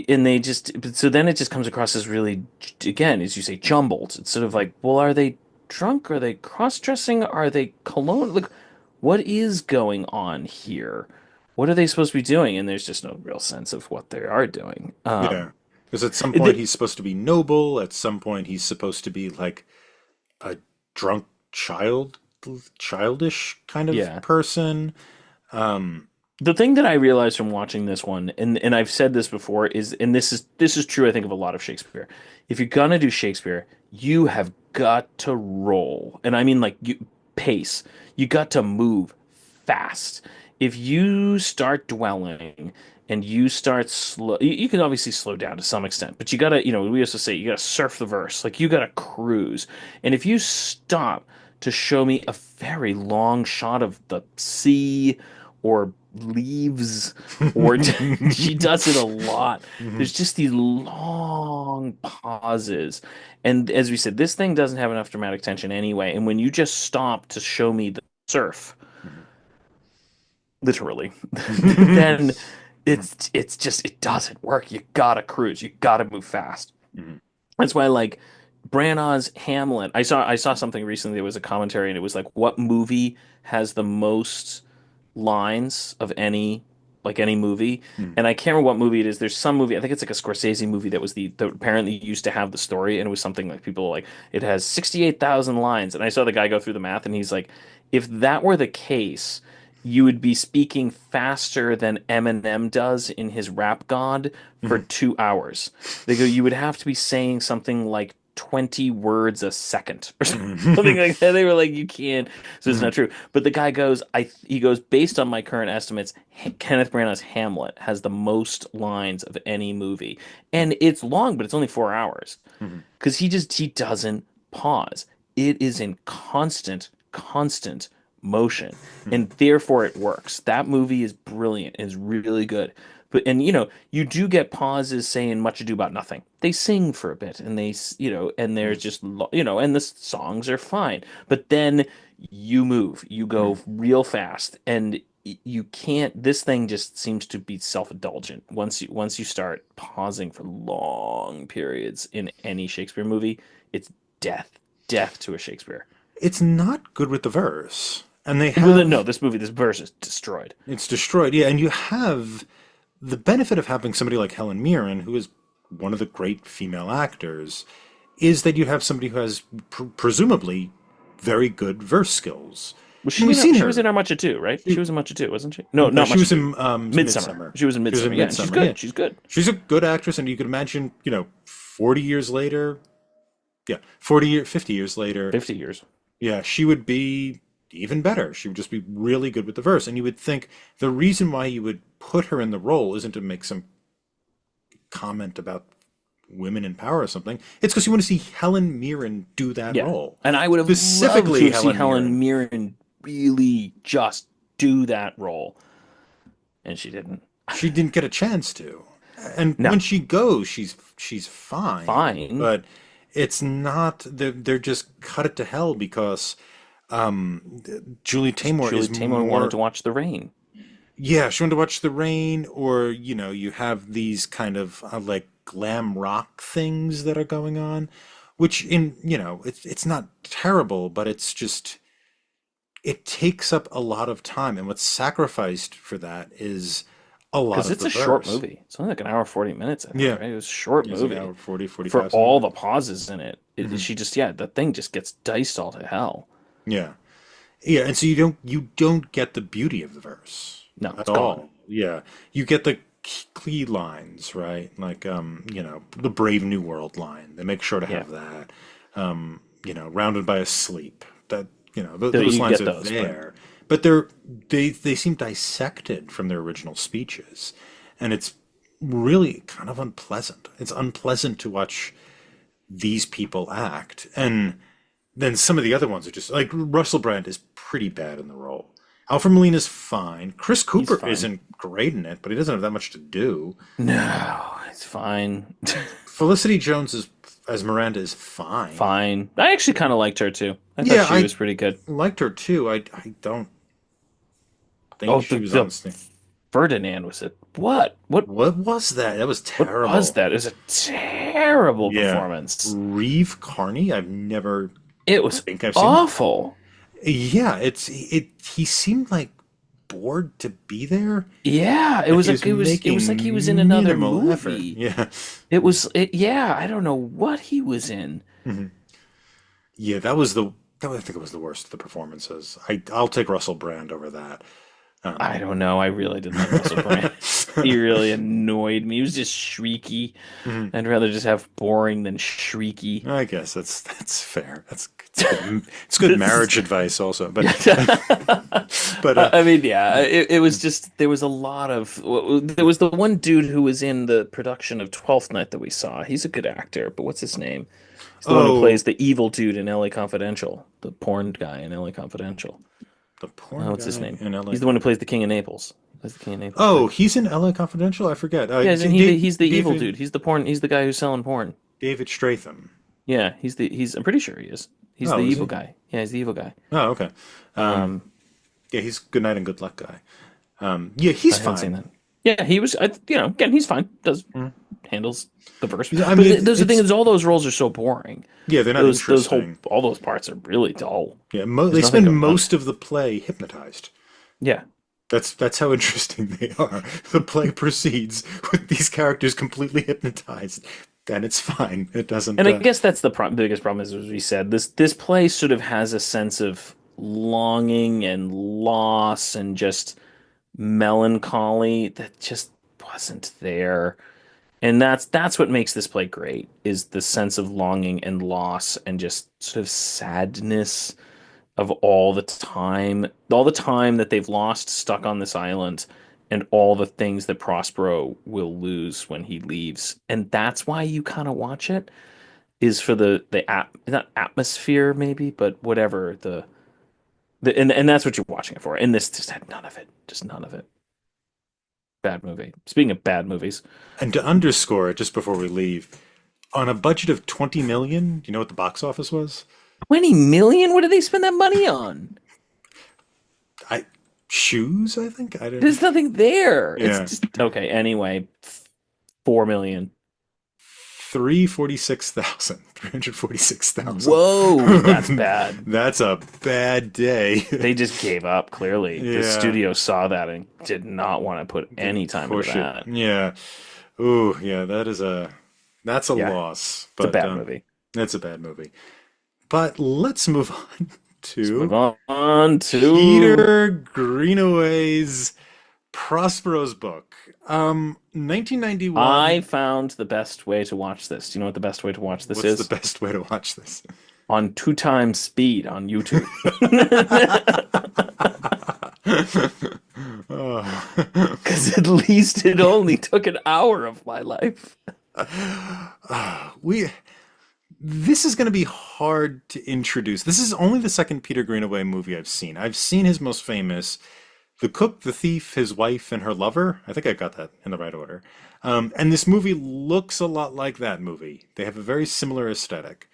And they just so then it just comes across as really, again, as you say, jumbled. It's sort of like, well, are they drunk? Are they cross-dressing? Are they cologne? Like, what is going on here? What are they supposed to be doing? And there's just no real sense of what they are doing. Yeah. Because at some point The, he's supposed to be noble. At some point he's supposed to be like a drunk childish kind of yeah, person. Um, the thing that I realized from watching this one, and I've said this before, is, and this is true, I think, of a lot of Shakespeare. If you're gonna do Shakespeare, you have got to roll, and I mean like you pace. You got to move fast. If you start dwelling and you start slow, you can obviously slow down to some extent, but you gotta, we used to say you gotta surf the verse, like you gotta cruise. And if you stop to show me a very long shot of the sea or leaves or she does it a lot. mhm. There's just these long pauses. And as we said, this thing doesn't have enough dramatic tension anyway. And when you just stop to show me the surf, literally, Mhm. then it's just it doesn't work. You gotta cruise. You gotta move fast. Mhm. That's why like Branagh's Hamlet. I saw something recently. There was a commentary, and it was like, what movie has the most lines of any movie? Mhm. And I can't remember what movie it is. There's some movie. I think it's like a Scorsese movie that was that apparently used to have the story, and it was something like people like it has 68,000 lines. And I saw the guy go through the math, and he's like, if that were the case, you would be speaking faster than Eminem does in his Rap God for Mhm. 2 hours. They go, you would have to be saying something like 20 words a second or something Mhm. like that. They were like, you can't. So it's Mhm. not true. But the guy goes, he goes, based on my current estimates, Kenneth Branagh's Hamlet has the most lines of any movie. And it's long, but it's only 4 hours Mhm. because he doesn't pause. It is in constant motion, Mhm. and therefore it works. That movie is brilliant, is really good. But and you do get pauses saying Much Ado About Nothing. They sing for a bit, and and there's just and the songs are fine. But then you move, you go Mhm. real fast, and you can't. This thing just seems to be self-indulgent. Once you start pausing for long periods in any Shakespeare movie, it's death, death to a Shakespeare. It's not good with the verse. And they Well, no, have this verse is destroyed. it's destroyed. Yeah, and you have the benefit of having somebody like Helen Mirren, who is one of the great female actors, is that you have somebody who has presumably very good verse skills. Was And we've she? seen She was in her. Our Much Ado, right? She, She was in Much Ado, wasn't she? No, no, not she Much was Ado. in Midsummer. Midsummer. She was in She was in Midsummer. Yeah, and she's Midsummer. Yeah, good. She's good. she's a good actress, and you could imagine, 40 years later, yeah, 50 years later, 50 years. yeah, she would be even better. She would just be really good with the verse. And you would think the reason why you would put her in the role isn't to make some comment about women in power or something. It's because you want to see Helen Mirren do that Yeah, role. and I would have loved to Specifically have seen Helen Helen Mirren. Mirren really just do that role, and she didn't. She didn't get a chance to. And No, when she goes, she's fine, fine. but it's not they're just cut it to hell because Julie Taymor Julie is Taymor wanted more to watch The Rain. Yeah, Shown to Watch the Rain, or you have these kind of like glam rock things that are going on, which it's not terrible, but it's just it takes up a lot of time, and what's sacrificed for that is a lot Because of it's the a short verse. movie. It's only like an hour 40 minutes, I think, Yeah, right? It was a short it's like movie hour 40, for 45, something all like the pauses in it. that. She just, yeah, the thing just gets diced all to hell. Yeah. Yeah, and so you don't get the beauty of the verse No, at it's gone. all. Yeah. You get the key lines, right? Like the Brave New World line. They make sure to Yeah, have that. Rounded by a sleep. That those you lines get are those, but there, but they seem dissected from their original speeches, and it's really kind of unpleasant. It's unpleasant to watch these people act. And then some of the other ones are just like Russell Brand is pretty bad in the role. Alfred Molina's fine. Chris he's Cooper fine. isn't great in it, but he doesn't have that much to do. No, it's fine. Felicity Jones as Miranda is fine. Fine. I actually kind of liked her too. I thought Yeah, she I was pretty good. liked her too. I don't think Oh, she was on the stage. Ferdinand was it? What? What was that? That was What was terrible. that? It was a terrible Yeah. performance. Reeve Carney, I've never It was think I've seen that. awful. Yeah, he seemed like bored to be there. Yeah, it And was he was like it was like he was in making another minimal effort. movie. Yeah. Yeah, I don't know what he was in. Mhm. Yeah, I think it was the worst of the performances. I'll take Russell Brand over that. I Um, don't know. I really didn't like Russell Brand. He really annoyed me. He was just shrieky. mhm. I'd rather just have boring than shrieky. I guess that's fair. It's good marriage advice also. But but I mean, yeah, it was just there was a lot of there was the one dude who was in the production of Twelfth Night that we saw. He's a good actor, but what's his name? He's the one who oh, plays the evil dude in L.A. Confidential, the porn guy in L.A. Confidential. the porn What's his guy name? in LA. He's the one who plays the King of Naples. Plays the King of Naples, Oh, right? he's in LA Confidential? I forget. Yeah, isn't he he's the evil David dude. He's the porn. He's the guy who's selling porn. David Stratham. Yeah, he's. I'm pretty sure he is. He's the Oh, is evil he? guy. Yeah, he's the evil guy. Oh, okay. Um, Um, yeah, he's good night and good luck guy. Yeah, he's I haven't seen fine. that. Yeah, he was. Again, he's fine. Does handles the verse, I but mean, those the thing is, all those roles are so boring. yeah, they're not Those whole interesting. all those parts are really dull. Yeah, There's they nothing spend going on. most of the play hypnotized. Yeah, That's how interesting they are. The play proceeds with these characters completely hypnotized, and it's fine. It doesn't. and I guess that's the biggest problem is, as we said, this play sort of has a sense of longing and loss and just melancholy that just wasn't there. And that's what makes this play great is the sense of longing and loss and just sort of sadness of all the time that they've lost stuck on this island, and all the things that Prospero will lose when he leaves. And that's why you kind of watch it is for not atmosphere maybe, but whatever and that's what you're watching it for. And this just had none of it, just none of it. Bad movie. Speaking of bad movies, And to underscore it, just before we leave, on a budget of 20 million, do you know what the box office was? 20 million? What did they spend that money on? I shoes, I think. I don't. There's nothing there. It's Yeah, just okay. Anyway, 4 million. 346,000. 346,000. Whoa, that's bad. That's a bad day. They just gave up, clearly. The Yeah, studio saw that and did not want to put any didn't time into push it. that. Yeah. Ooh, yeah, that's a Yeah, loss, it's a but bad movie. that's a bad movie. But let's move on Let's move to on to. Peter Greenaway's Prospero's book. 1991. I found the best way to watch this. Do you know what the best way to watch this What's the is? best way to watch this? On 2 times speed on YouTube. Oh. Because at least it only took an hour of my life. we This is going to be hard to introduce. This is only the second Peter Greenaway movie I've seen. I've seen his most famous, The Cook, the Thief, His Wife, and Her Lover. I think I got that in the right order. And this movie looks a lot like that movie. They have a very similar aesthetic.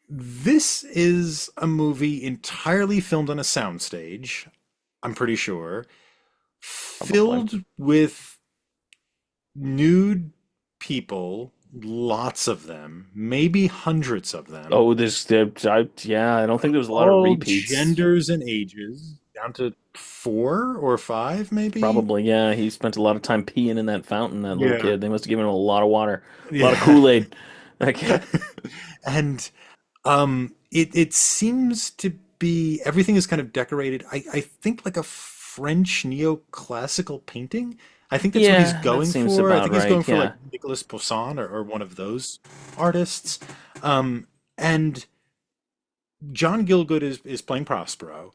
This is a movie entirely filmed on a soundstage, I'm pretty sure, probably. filled with nude people, lots of them, maybe hundreds of them, Oh, yeah, I don't think there was a lot of all repeats. genders and ages, down to 4 or 5, maybe. Probably, yeah. He spent a lot of time peeing in that fountain, that little Yeah, kid. They must have given him a lot of water, a lot of yeah. Kool-Aid. Like, And it seems to be everything is kind of decorated. I think like a French neoclassical painting. I think that's what he's yeah, that going seems for. I about think he's going right. for like Yeah. Nicolas Poussin or one of those artists. And John Gielgud is playing Prospero,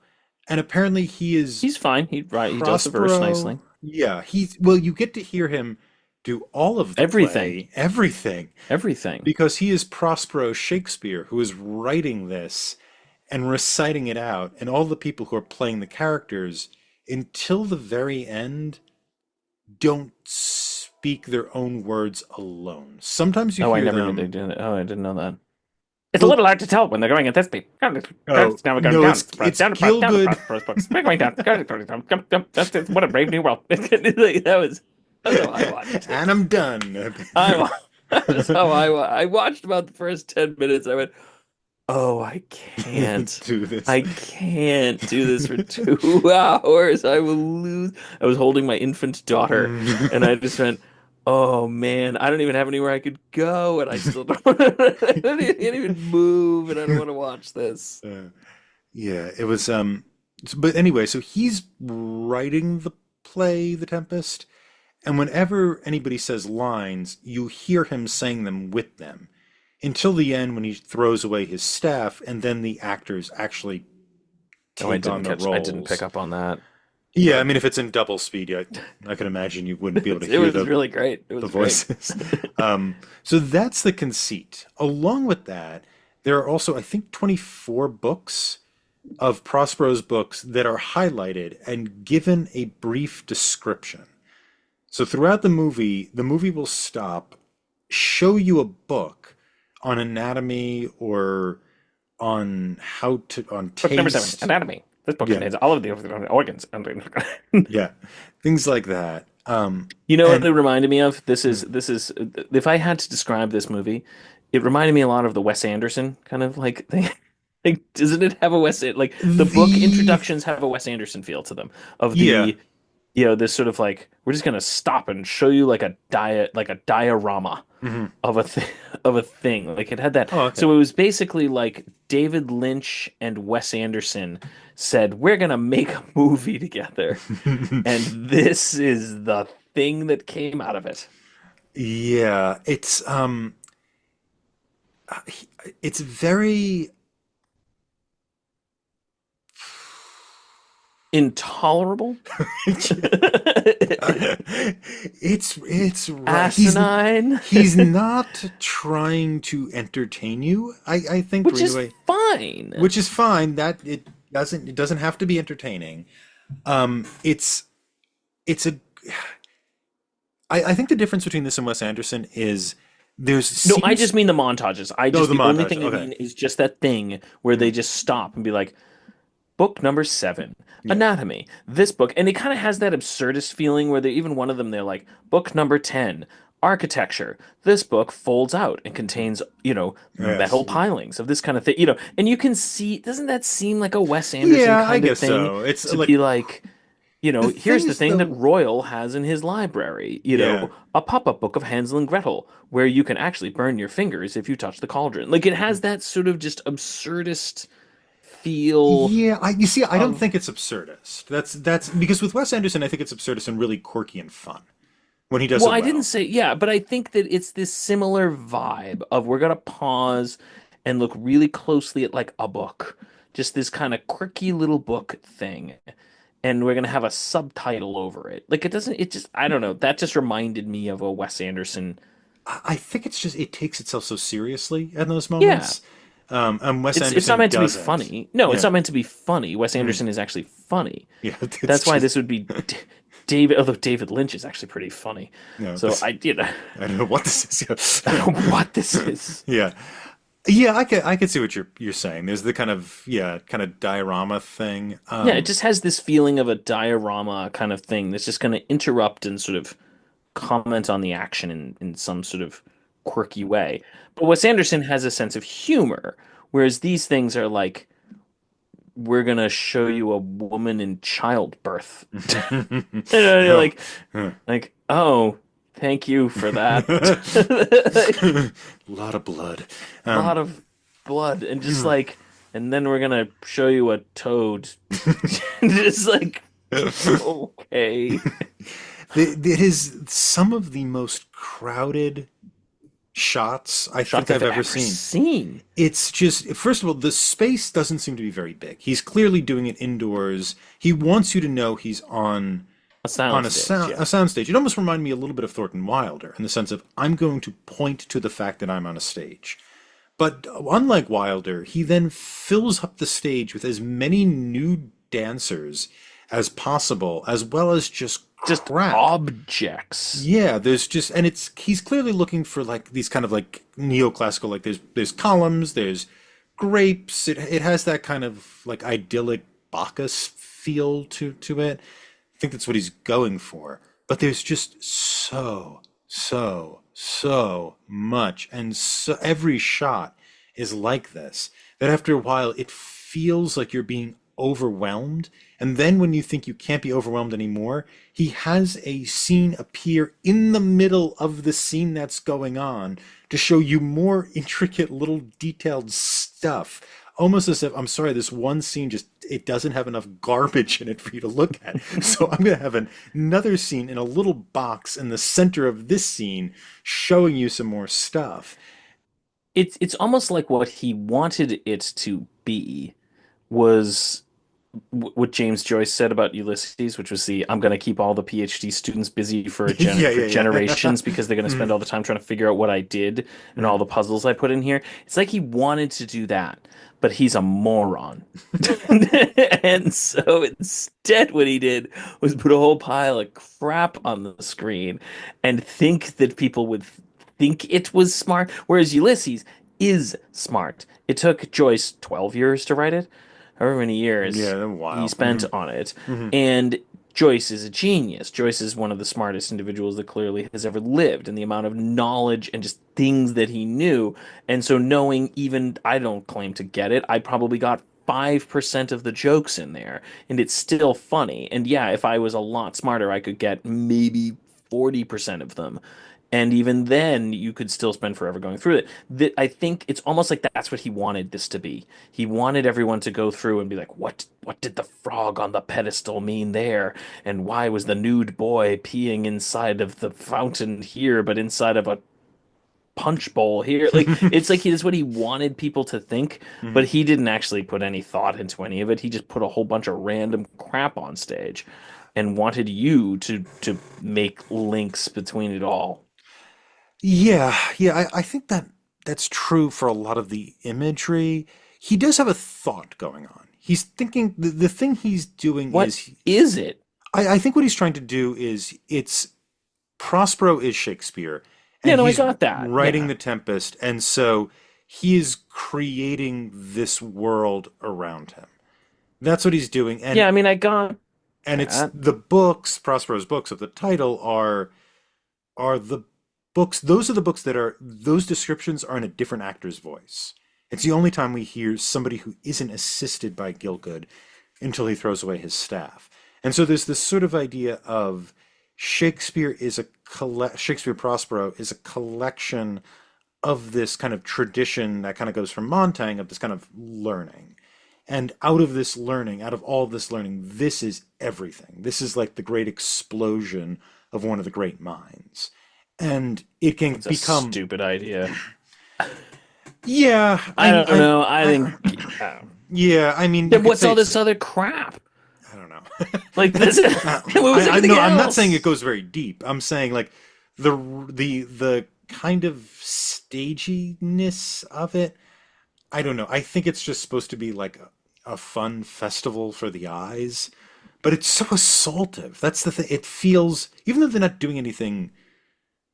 and apparently he is He's fine. He does the verse Prospero. nicely. Yeah, he's well. You get to hear him do all of the Everything. play, everything, Everything. because he is Prospero Shakespeare who is writing this and reciting it out, and all the people who are playing the characters until the very end don't speak their own words alone. Sometimes you Oh, I hear never knew they them. did it. Oh, I didn't know that. It's a Well, little hard to tell when they're going at this speed. Now oh we're going no, down, it's down, down Gielgud. across first books. We're going down. What a brave new world. That's how I watched And it. I'm done. I that's how I watched about the first 10 minutes. I went, oh, I can't. Do this. I can't do this for 2 hours. I will lose. I was holding my infant daughter, and I just went, oh man, I don't even have anywhere I could go, and I still don't. I can't even move, and I don't want to watch this. Uh, yeah, it was but anyway, so he's writing the play The Tempest, and whenever anybody says lines, you hear him saying them with them until the end when he throws away his staff and then the actors actually Oh, take on the I didn't pick roles. up on that, Yeah, I but mean if it's in double speed, yeah, I can imagine you wouldn't be able to it hear was really great. It the was great. voices. So that's the conceit. Along with that, there are also, I think, 24 books of Prospero's books that are highlighted and given a brief description. So throughout the movie will stop, show you a book on anatomy or on Book number 7, taste. Anatomy. This book Yeah, contains all of the organs. yeah, things like that. You know what And it reminded me of? This is if I had to describe this movie, it reminded me a lot of the Wes Anderson kind of like thing. Like, doesn't it have a like the book the introductions have a Wes Anderson feel to them of yeah. the this sort of like we're just gonna stop and show you like a diorama Mhm. of a thing of a thing. Like it had that. Oh, okay. So it was basically like David Lynch and Wes Anderson said, "We're gonna make a movie together." And this is the thing that came out of it. Yeah, it's very Intolerable, it's right. asinine, He's not trying to entertain you. I think which right is away, fine. which is fine. That it doesn't have to be entertaining. It's a I think the difference between this and Wes Anderson is there's No, I seems just mean the montages. oh the The only montage. thing I Okay. mean is just that thing where they Mhm. just stop and be like, book number 7, Yeah. anatomy. This book, and it kind of has that absurdist feeling where they even one of them they're like, book number 10, architecture. This book folds out and contains, Yes. metal pilings of this kind of thing, and you can see, doesn't that seem like a Wes Anderson Yeah, I kind of guess thing so. It's to like be like, the thing here's the is thing that though. Royal has in his library, Yeah. a pop-up book of Hansel and Gretel, where you can actually burn your fingers if you touch the cauldron. Like it has that sort of just absurdist feel Yeah, you see, I don't of think it's absurdist. That's because with Wes Anderson, I think it's absurdist and really quirky and fun when he does well, it I didn't well. say yeah, but I think that it's this similar vibe of we're gonna pause and look really closely at like a book, just this kind of quirky little book thing, and we're gonna have a subtitle over it. Like it doesn't, it just I don't know. That just reminded me of a Wes Anderson. I think it's just it takes itself so seriously in those Yeah, moments, and Wes it's not Anderson meant to be doesn't. funny. No, it's Yeah, not meant to be funny. Wes mm, Anderson is actually funny. yeah, it's That's why just this would be David, although David Lynch is actually pretty funny. no. So This I don't know what this is. I don't know what this is. Yeah, Yeah, I could see what you're saying. There's the kind of yeah, kind of diorama thing. Yeah, it just has this feeling of a diorama kind of thing that's just going to interrupt and sort of comment on the action in some sort of quirky way. But Wes Anderson has a sense of humor, whereas these things are like, we're going to show you a woman in childbirth. And you're Oh, like, oh, thank you for that. a lot of blood. A lot of blood and just like, and then we're gonna show you a toad. Just like, okay. It is some of the most crowded shots I think Shots I've I've ever ever seen. seen. It's just, first of all, the space doesn't seem to be very big. He's clearly doing it indoors. He wants you to know he's A on soundstage, a yeah. soundstage. It almost reminded me a little bit of Thornton Wilder in the sense of I'm going to point to the fact that I'm on a stage. But unlike Wilder, he then fills up the stage with as many nude dancers as possible, as well as just Just crap. objects. Yeah, there's just, and it's he's clearly looking for like these kind of like neoclassical, like there's columns, there's grapes. It has that kind of like idyllic Bacchus feel to it. I think that's what he's going for. But there's just so much, and so every shot is like this that after a while it feels like you're being overwhelmed. And then when you think you can't be overwhelmed anymore, he has a scene appear in the middle of the scene that's going on to show you more intricate little detailed stuff. Almost as if, I'm sorry, this one scene just, it doesn't have enough garbage in it for you to look at. So I'm going to have another scene in a little box in the center of this scene showing you some more stuff. It's almost like what he wanted it to be was what James Joyce said about Ulysses, which was the I'm going to keep all the PhD students busy for Yeah, for yeah, yeah. generations because they're going to spend all the time trying to figure out what I did and all the puzzles I put in here. It's like he wanted to do that, but he's a moron. And so instead, what he did was put a whole pile of crap on the screen and think that people would think it was smart, whereas Ulysses is smart. It took Joyce 12 years to write it, however many years Yeah, a he while. spent on it. And Joyce is a genius. Joyce is one of the smartest individuals that clearly has ever lived, and the amount of knowledge and just things that he knew. And so, knowing even I don't claim to get it, I probably got 5% of the jokes in there, and it's still funny. And yeah, if I was a lot smarter, I could get maybe 40% of them. And even then, you could still spend forever going through it. I think it's almost like that's what he wanted this to be. He wanted everyone to go through and be like, what did the frog on the pedestal mean there? And why was the nude boy peeing inside of the fountain here, but inside of a punch bowl here? Like it's like that's what he wanted people to think, but he didn't actually put any thought into any of it. He just put a whole bunch of random crap on stage and wanted you to make links between it all. Yeah, yeah, I think that that's true for a lot of the imagery. He does have a thought going on. He's thinking the thing he's doing What is is it? I think what he's trying to do is it's Prospero is Shakespeare Yeah, and no, I he's got that. writing Yeah. the Tempest, and so he is creating this world around him. That's what he's doing, Yeah, I mean, I got and it's that. the books, Prospero's books of the title are the books, those are the books that are, those descriptions are in a different actor's voice. It's the only time we hear somebody who isn't assisted by Gilgood until he throws away his staff. And so there's this sort of idea of Shakespeare Prospero is a collection of this kind of tradition that kind of goes from Montaigne of this kind of learning. And out of this learning, out of all this learning, this is everything. This is like the great explosion of one of the great minds. And it can It's a become, stupid idea. yeah, I don't know. I think, yeah, I mean, you then could what's say all it's, this other crap? I don't know. Like this, what was I everything know, I'm not saying it else? goes very deep. I'm saying like the kind of staginess of it. I don't know. I think it's just supposed to be like a fun festival for the eyes, but it's so assaultive. That's the thing. It feels, even though they're not doing anything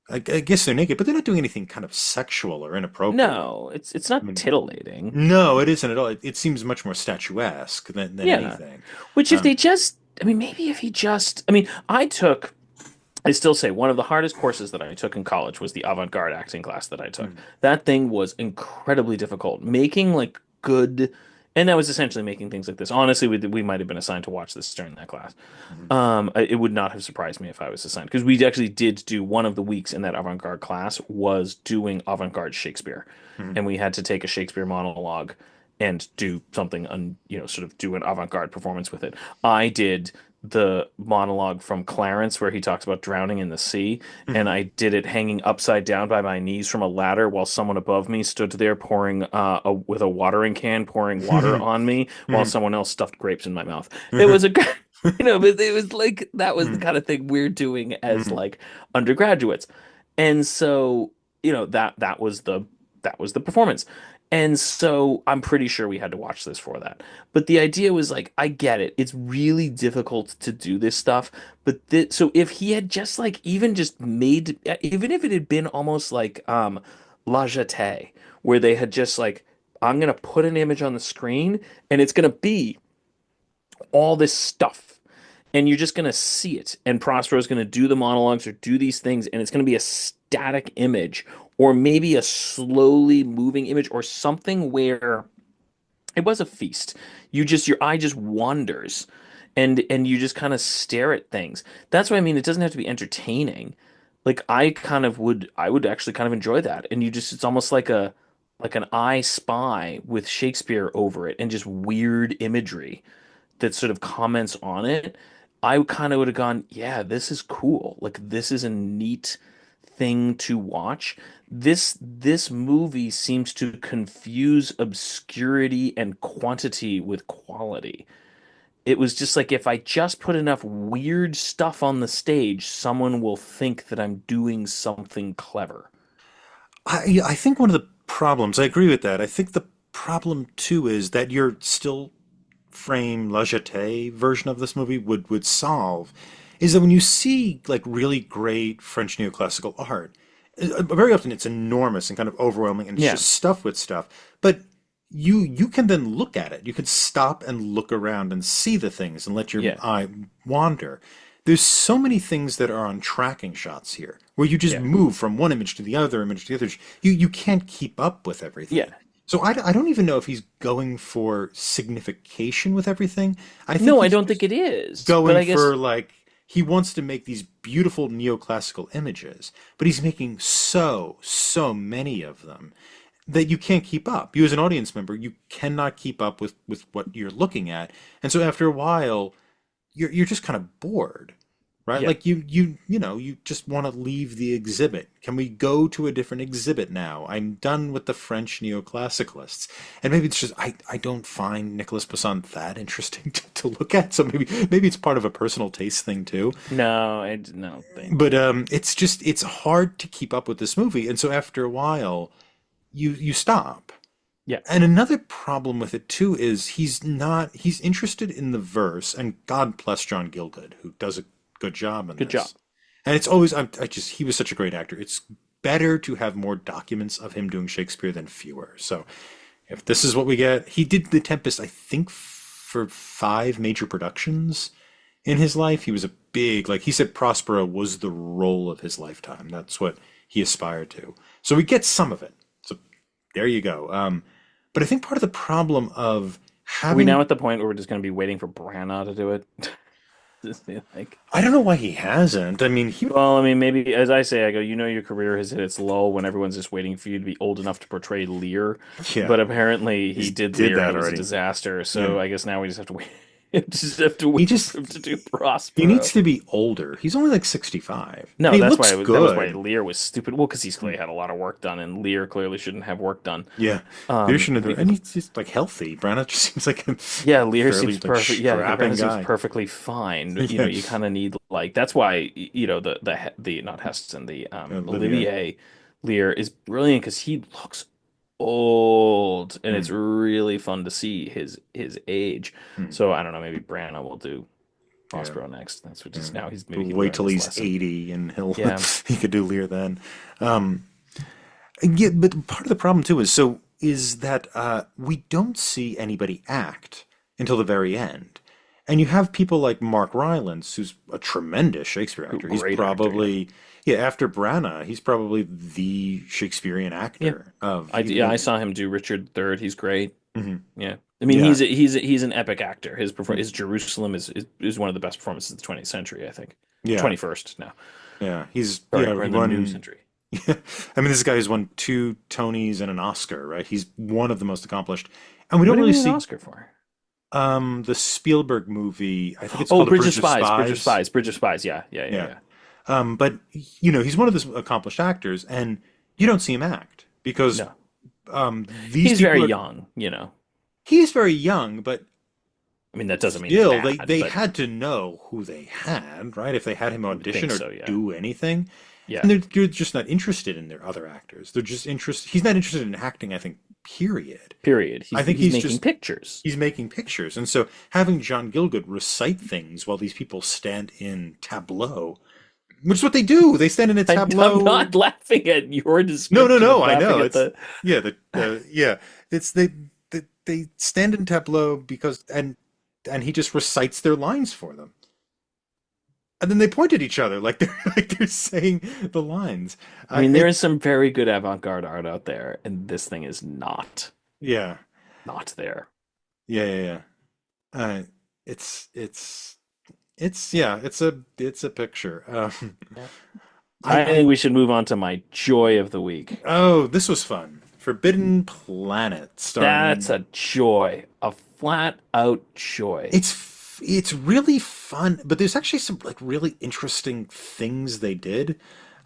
I guess they're naked, but they're not doing anything kind of sexual or inappropriate. No, it's I not mean, titillating. no, it isn't at all. It seems much more statuesque than Yeah. anything. Which if Um, they just, I mean, maybe if he just, I mean, I still say one of the hardest courses that I took in college was the avant-garde acting class that I took. mm, That thing was incredibly difficult. Making like good, and that was essentially making things like this. Honestly, we might have been assigned to watch this during that class. mhm, It would not have surprised me if I was assigned because we actually did do one of the weeks in that avant-garde class was doing avant-garde Shakespeare, mhm. and we had to take a Shakespeare monologue and do something sort of do an avant-garde performance with it. I did the monologue from Clarence where he talks about drowning in the sea, and Mhm. I did it hanging upside down by my knees from a ladder while someone above me stood there pouring with a watering can pouring water Mhm. on me while Mhm. someone else stuffed grapes in my mouth. It Mhm. was a but it was like that was the Mhm. kind of thing we're doing as Mhm. like undergraduates. And so, that was the performance. And so I'm pretty sure we had to watch this for that. But the idea was like, I get it. It's really difficult to do this stuff. But so if he had just like even just made, even if it had been almost like La Jetée, where they had just like, I'm gonna put an image on the screen and it's gonna be all this stuff and you're just going to see it. And Prospero is going to do the monologues or do these things, and it's going to be a static image or maybe a slowly moving image or something where it was a feast. Your eye just wanders and you just kind of stare at things. That's what I mean. It doesn't have to be entertaining. Like I would actually kind of enjoy that. And it's almost like an I Spy with Shakespeare over it and just weird imagery that sort of comments on it, I kind of would have gone, yeah, this is cool. Like this is a neat thing to watch. This movie seems to confuse obscurity and quantity with quality. It was just like if I just put enough weird stuff on the stage, someone will think that I'm doing something clever. I think one of the problems, I agree with that. I think the problem too is that your still frame La Jetée version of this movie would solve is that when you see like really great French neoclassical art, very often it's enormous and kind of overwhelming and it's Yeah, just stuff with stuff. But you can then look at it. You can stop and look around and see the things and let your yeah, eye wander. There's so many things that are on tracking shots here, where you just yeah, move from one image to the other image to the other. You can't keep up with everything. yeah. So I don't even know if he's going for signification with everything. I think No, I he's don't think just it is. But going I guess for like he wants to make these beautiful neoclassical images, but he's making so many of them that you can't keep up. You as an audience member, you cannot keep up with what you're looking at. And so after a while, you're just kind of bored, right? yeah. Like you just want to leave the exhibit. Can we go to a different exhibit now? I'm done with the French neoclassicalists. And maybe it's just I don't find Nicolas Poussin that interesting to look at. So maybe it's part of a personal taste thing too. No, I don't think. But it's hard to keep up with this movie. And so after a while, you stop. Yeah, And another problem with it too is he's interested in the verse, and God bless John Gielgud, who does a good job in good job. this. And it's always he was such a great actor. It's better to have more documents of him doing Shakespeare than fewer. So if this is what we get, he did The Tempest, I think, for 5 major productions in his life. He was a big, like he said, Prospero was the role of his lifetime. That's what he aspired to. So we get some of it. So there you go. But I think part of the problem of Are we now having, at the point where we're just going to be waiting for Branagh to do it? Just be like, I don't know why he hasn't. I mean, he, well, I mean, maybe as I say, I go, your career has hit its lull when everyone's just waiting for you to be old enough to portray Lear. yeah, But apparently he he's did did Lear and it that was a already. disaster. Yeah. So I guess now we just have to wait. Just have to He wait just, for him to do he needs Prospero. to be older. He's only like 65. And No, he that's looks why that was why good. Lear was stupid. Well, because he's clearly had a lot of work done, and Lear clearly shouldn't have work done. Yeah. There shouldn't have, and Because he's just like healthy. Branagh just seems like a yeah, Lear fairly seems like perfect. Yeah, strapping Brennan seems guy. perfectly fine. Yeah. You kind of need like that's why the not Heston, the Olivier. Olivier Lear is brilliant because he looks old, and it's Mm, really fun to see his age. mm. So I don't know, maybe Branagh will do. Yeah. Prospero next. That's what Yeah. just now he's maybe We'll he wait learned till his he's lesson. 80 and he'll Yeah. he could do Lear then. Um, yeah, but part of the problem too is that we don't see anybody act until the very end. And you have people like Mark Rylance, who's a tremendous Shakespeare actor. He's Great actor, yeah. probably, yeah, after Branagh, he's probably the Shakespearean Yeah. actor of I even. saw him do Richard III. He's great. Mhm. Yeah. I mean, Yeah, he's an epic actor. His Jerusalem is one of the best performances of the 20th century, I think. yeah, 21st now. yeah. He's Sorry, yeah we're he in the new won. century. Yeah, I mean, this guy has won two Tonys and an Oscar, right? He's one of the most accomplished, and we What don't did he really win an see Oscar for? the Spielberg movie. I think it's Oh, called A Bridge of Bridge of Spies, Bridge of Spies. Spies, Bridge of Spies. Yeah, yeah, yeah, Yeah. yeah. But he's one of the accomplished actors, and you don't see him act because No, these he's very people are. young. He's very young, but I mean, that doesn't mean it's still, bad, they but had to know who they had, right? If they had him you would audition think or so. Yeah, do anything, yeah. and they're just not interested in their other actors. They're just interested. He's not interested in acting, I think. Period. Period. I think He's he's making just pictures. he's making pictures, and so having John Gielgud recite things while these people stand in tableau, which is what they do. They stand in a I'm tableau. not laughing at your No, no, description. I'm no. I laughing know. at It's the. yeah. Yeah. It's they stand in tableau because and he just recites their lines for them, and then they point at each other like they're like they're saying the lines. I mean, there It is some very good avant-garde art out there, and this thing is yeah not there. yeah yeah yeah. Uh, it's it's yeah. It's a picture. Yeah. I I think we should move on to my joy of the week. oh, this was fun. Forbidden Planet, That's starring. a joy, a flat out joy. It's really fun, but there's actually some like really interesting things they did.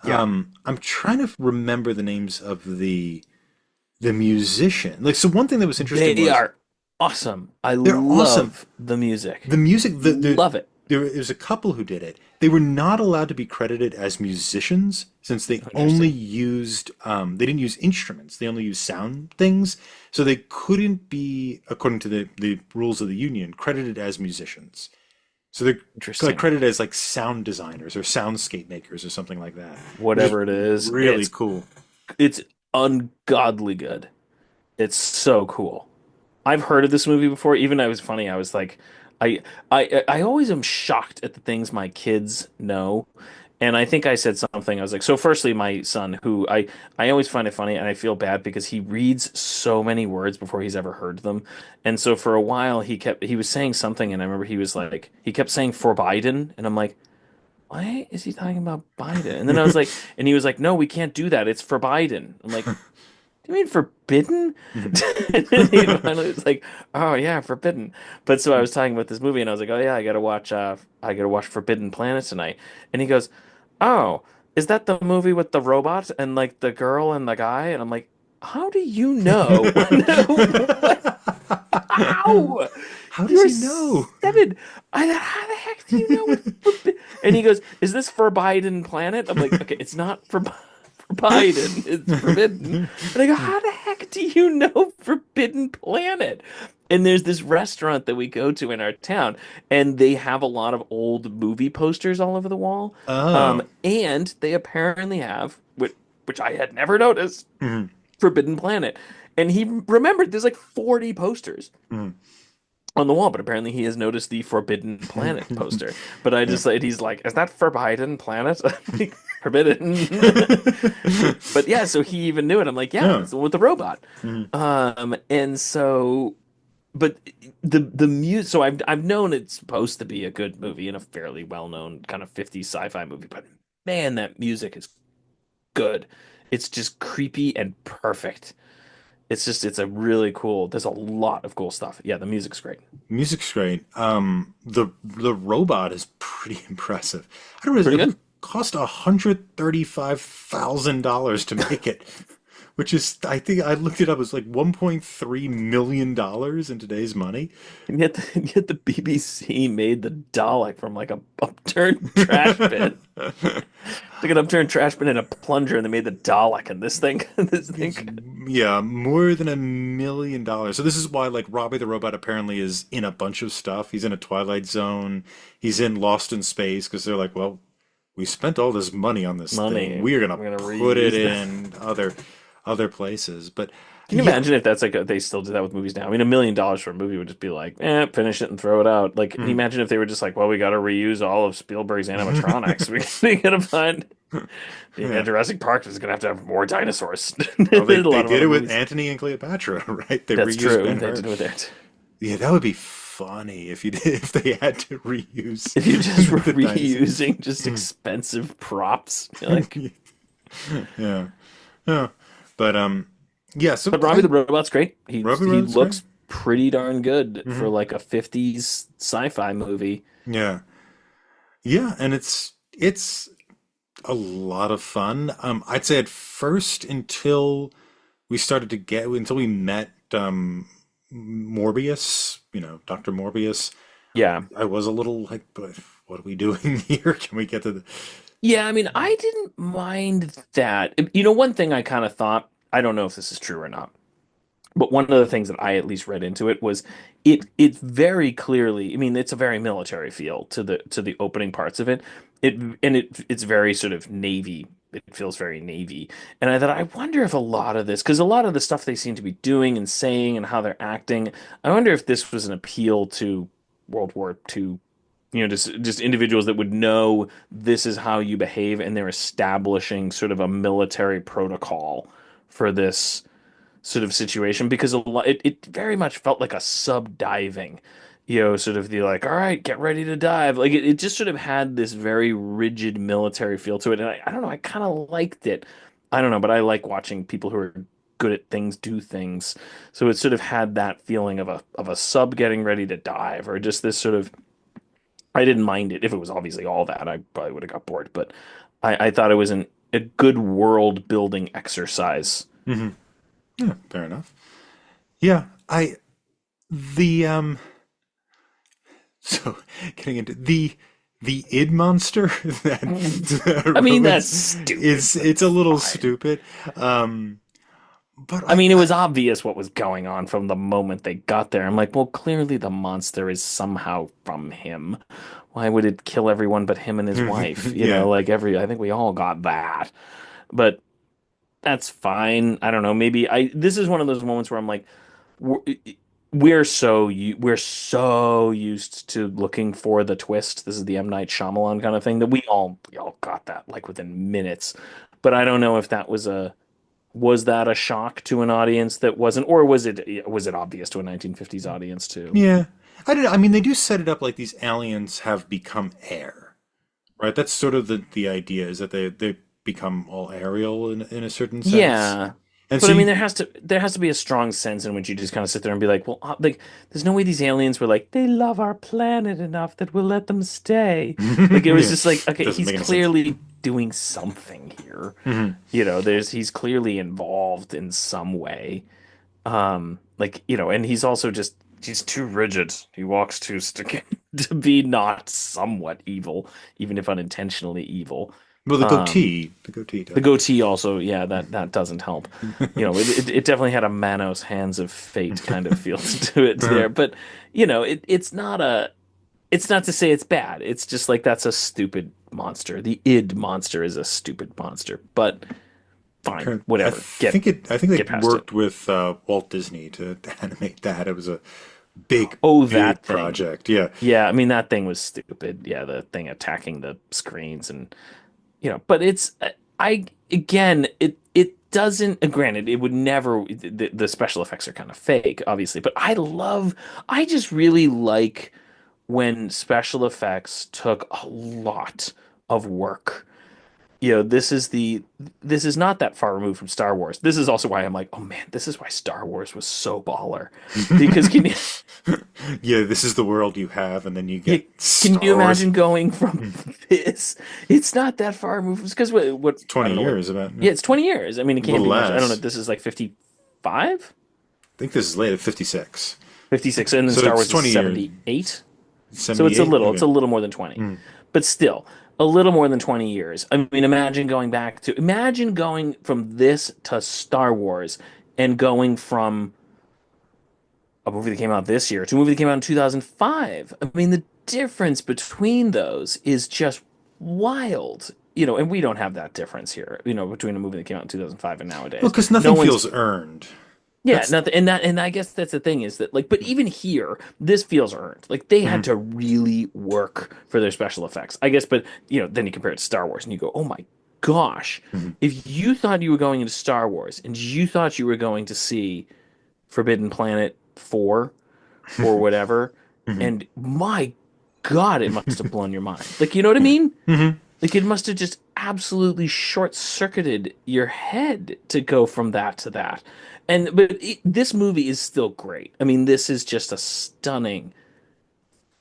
Yeah, I'm trying to remember the names of the musician. Like, so one thing that was interesting they was are awesome. I they're awesome. love the music. The music, Love it. there was a couple who did it. They were not allowed to be credited as musicians since they only Interesting. used they didn't use instruments. They only used sound things. So they couldn't be, according to the rules of the union, credited as musicians. So they're like Interesting. credited as like sound designers or soundscape makers or something like that, which is Whatever it is, really cool. it's ungodly good. It's so cool. I've heard of this movie before. Even I was funny. I was like, I always am shocked at the things my kids know. And I think I said something. I was like, so firstly, my son, who I always find it funny, and I feel bad because he reads so many words before he's ever heard them. And so for a while, he was saying something, and I remember he was like, he kept saying for Biden, and I'm like, why is he talking about Biden? And then I was like, and he was like, no, we can't do that. It's for Biden. I'm like, do you mean forbidden? And then he finally was like, oh yeah, forbidden. But so I was talking about this movie and I was like, oh yeah, I gotta watch Forbidden Planet tonight. And he goes, oh, is that the movie with the robot and like the girl and the guy? And I'm like, how do you know? What? How? How does You're he know? 7. How the heck do you know what And he goes, is this for Biden Planet? I'm like, okay, it's not for Biden. It's forbidden. And I go, how the heck do you know Forbidden Planet? And there's this restaurant that we go to in our town, and they have a lot of old movie posters all over the wall. Oh. And they apparently have, which I had never noticed, Mhm, Forbidden Planet. And he remembered there's like 40 posters mhm. on the wall, but apparently he has noticed the Forbidden Planet poster. But I Yeah. just said, he's like, is that Forbidden Planet? I'm like, forbidden. But yeah, so he even knew it. I'm like, yeah, Yeah. it's the one with the robot. Mhm. And so, but the music. So I've known it's supposed to be a good movie and a fairly well known kind of 50s sci-fi movie. But man, that music is good. It's just creepy and perfect. It's a really cool. There's a lot of cool stuff. Yeah, the music's great. Music's great. The robot is pretty impressive. I don't Pretty know, good. it cost $135,000 to make it, which is, I think I looked it up, it's like $1.3 million in today's money. And yet the BBC made the Dalek from like a upturned trash bin. Took an upturned trash bin and a plunger, and they made the Dalek. And this thing, this thing. It's, yeah, more than $1 million. So this is why, like, Robbie the Robot apparently is in a bunch of stuff. He's in a Twilight Zone. He's in Lost in Space because they're like, well, we spent all this money on this thing. Money. We are gonna We're gonna put it reuse that. in other places. But Can you yeah, imagine if that's like they still do that with movies now? I mean, $1 million for a movie would just be like, finish it and throw it out. Like, can you mm. imagine if they were just like, well, we got to reuse all of Spielberg's animatronics. We gotta find Yeah. Jurassic Park is gonna have more dinosaurs. Well, There's a they lot of did other it with movies. Antony and Cleopatra, right? They That's reused true. Ben They Hur. did with it. Yeah, that would be funny if you did if they had to reuse If you just were the dinosaurs. reusing just Mm. expensive props, you're like, Yeah. Yeah. But yeah, so but Robbie the Robot's great. Robbie He Road's great. looks pretty darn good for Hmm. like a 50s sci-fi movie. Yeah. Yeah, and it's a lot of fun. I'd say at first until we met Morbius, Dr. Morbius, Yeah. I was a little like, but what are we doing here? Can we get to the Yeah, I mean, I didn't mind that. One thing I kind of thought, I don't know if this is true or not, but one of the things that I at least read into it was it very clearly, I mean, it's a very military feel to the opening parts of it. It's very sort of Navy. It feels very Navy. And I thought, I wonder if a lot of this, because a lot of the stuff they seem to be doing and saying and how they're acting, I wonder if this was an appeal to World War II, just individuals that would know this is how you behave, and they're establishing sort of a military protocol for this sort of situation because it very much felt like a sub diving, sort of the like, all right, get ready to dive. Like it just sort of had this very rigid military feel to it. And I don't know, I kind of liked it. I don't know, but I like watching people who are good at things do things. So it sort of had that feeling of a sub getting ready to dive, or just this sort of, I didn't mind it. If it was obviously all that, I probably would have got bored, but I thought it was a good world building exercise. Mhm. Yeah, fair enough. Yeah, the so getting into the id monster that I mean, that's Romans stupid, is but it's it's a little fine. stupid. But I mean, it was obvious what was going on from the moment they got there. I'm like, well, clearly the monster is somehow from him. Why would it kill everyone but him and his wife? yeah. I think we all got that. But that's fine. I don't know. This is one of those moments where I'm like, we're, we're so used to looking for the twist. This is the M. Night Shyamalan kind of thing that we all got that like within minutes. But I don't know if was that a shock to an audience that wasn't, or was it obvious to a 1950s audience too? Yeah. I mean, they do set it up like these aliens have become air, right? That's sort of the idea is that they become all aerial in a certain sense. Yeah. And But so I mean, you, there has to be a strong sense in which you just kind of sit there and be like, well, like, there's no way these aliens were like, they love our planet enough that we'll let them stay. Like, it was yeah, just like, okay, doesn't he's make any sense. clearly doing something here. Mhm. He's clearly involved in some way. Like, and he's too rigid. He walks too sticky to be not somewhat evil, even if unintentionally evil. Well, Um, the goatee the does. goatee also, yeah, that doesn't help. It definitely had a Manos Hands of Fate kind of feel to it there. But it's not to say it's bad. It's just like that's a stupid monster. The id monster is a stupid monster. But fine, whatever. I think Get they past it. worked with Walt Disney to animate that. It was a big, Oh, big that thing. project. Yeah. Yeah, I mean that thing was stupid. Yeah, the thing attacking the screens, and but it's I again it doesn't, granted it would never, the special effects are kind of fake obviously, but I just really like when special effects took a lot of work this is not that far removed from Star Wars. This is also why I'm like, oh man, this is why Star Wars was so baller. Because Yeah, this is the world you have, and then you you get can you Star Wars. imagine going from this? It's not that far removed because what It's I 20 don't know what. years about, Yeah, it's 20 years. I mean, it a can't little be much. I don't know. less. This is like 55, I think this is late at 56. 56, and then So Star it's Wars is 20 years. 78. So 78? it's Okay. a little more than 20. But still, a little more than 20 years. I mean, imagine going from this to Star Wars and going from a movie that came out this year to a movie that came out in 2005. I mean, the difference between those is just wild. And we don't have that difference here, between a movie that came out in 2005 and Well, nowadays. because No nothing one's feels earned. Yeah, That's nothing, and I guess that's the thing is that like, but even here, this feels earned. Like they had Mhm. to really work for their special effects, I guess. But then you compare it to Star Wars, and you go, oh my gosh, Mhm. if you thought you were going into Star Wars and you thought you were going to see Forbidden Planet 4 or whatever, Mhm. and my God, it must have blown your mind. Like, you know what I mean? Mhm. Like it must have just absolutely short-circuited your head to go from that to that. This movie is still great. I mean, this is just a stunning,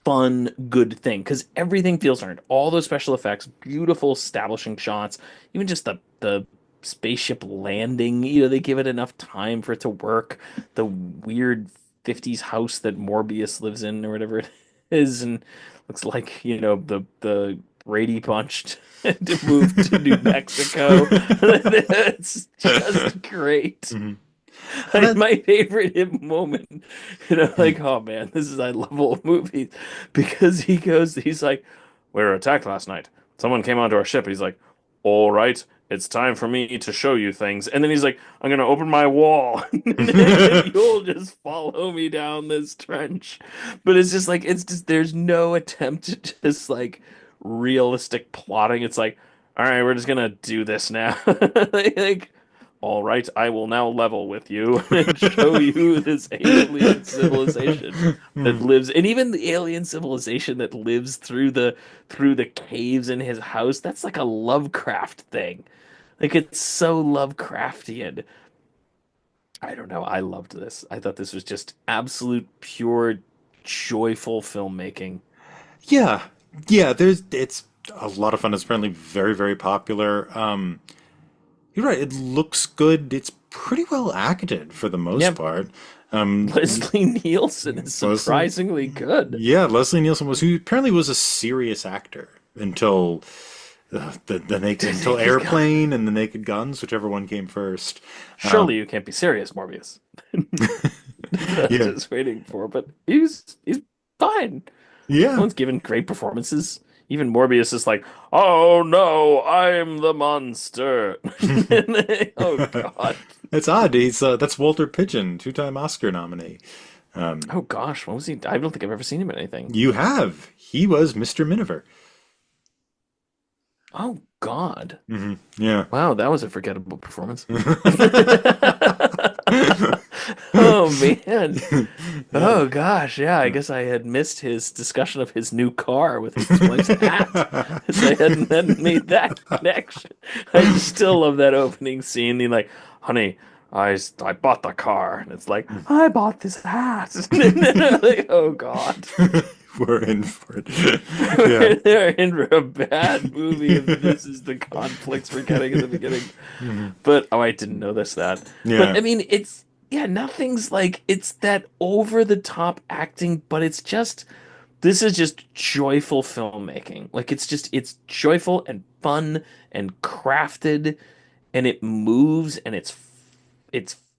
fun, good thing because everything feels earned. All those special effects, beautiful establishing shots, even just the spaceship landing, they give it enough time for it to work. The weird 50s house that Morbius lives in or whatever it is and looks like, the Brady Bunch to move to New Mexico. It's just great. Mhm. Like And my favorite moment, like, oh man, I love old movies because he's like, we were attacked last night. Someone came onto our ship. He's like, all right, it's time for me to show you things. And then he's like, I'm gonna open my wall, and you'll just follow me down this trench. But it's just like, there's no attempt to just like realistic plotting. It's like, all right, we're just gonna do this now. Like, all right, I will now level with you and show you this alien civilization that lives, and even the alien civilization that lives through the caves in his house. That's like a Lovecraft thing. Like it's so Lovecraftian. I don't know. I loved this. I thought this was just absolute pure joyful filmmaking. yeah, yeah, it's a lot of fun. It's apparently very, very popular. You're right. It looks good. It's pretty well acted for the most Yeah, part. Um, Leslie Nielsen is Leslie, surprisingly good. yeah, Leslie Nielsen was who apparently was a serious actor until until Airplane and The Naked Guns, whichever one came first. Surely you can't be serious, Morbius. That's what I was Yeah, just waiting for, but he's fine. No yeah. one's given great performances. Even Morbius is like, "Oh no, I'm the monster." Oh God. It's odd. He's that's Walter Pidgeon, two-time Oscar nominee. Um, Oh gosh, what was he? I don't think I've ever seen him in anything. you have. He was Mr. Miniver. Oh God. Yeah. Wow, that was a forgettable performance. Oh man. Yeah. Oh gosh, yeah, I guess I had missed his discussion of his new car with his wife's hat. So I hadn't made that connection. I still love that opening scene. The like, honey, I bought the car. And it's like, I bought this hat. Like, oh God. We're in for it. Yeah. They're in for a bad movie if this is the conflicts we're getting in the beginning. But oh, I didn't notice that. But Yeah. I mean, nothing's like it's that over the top acting, but this is just joyful filmmaking. Like it's joyful and fun and crafted and it moves and it's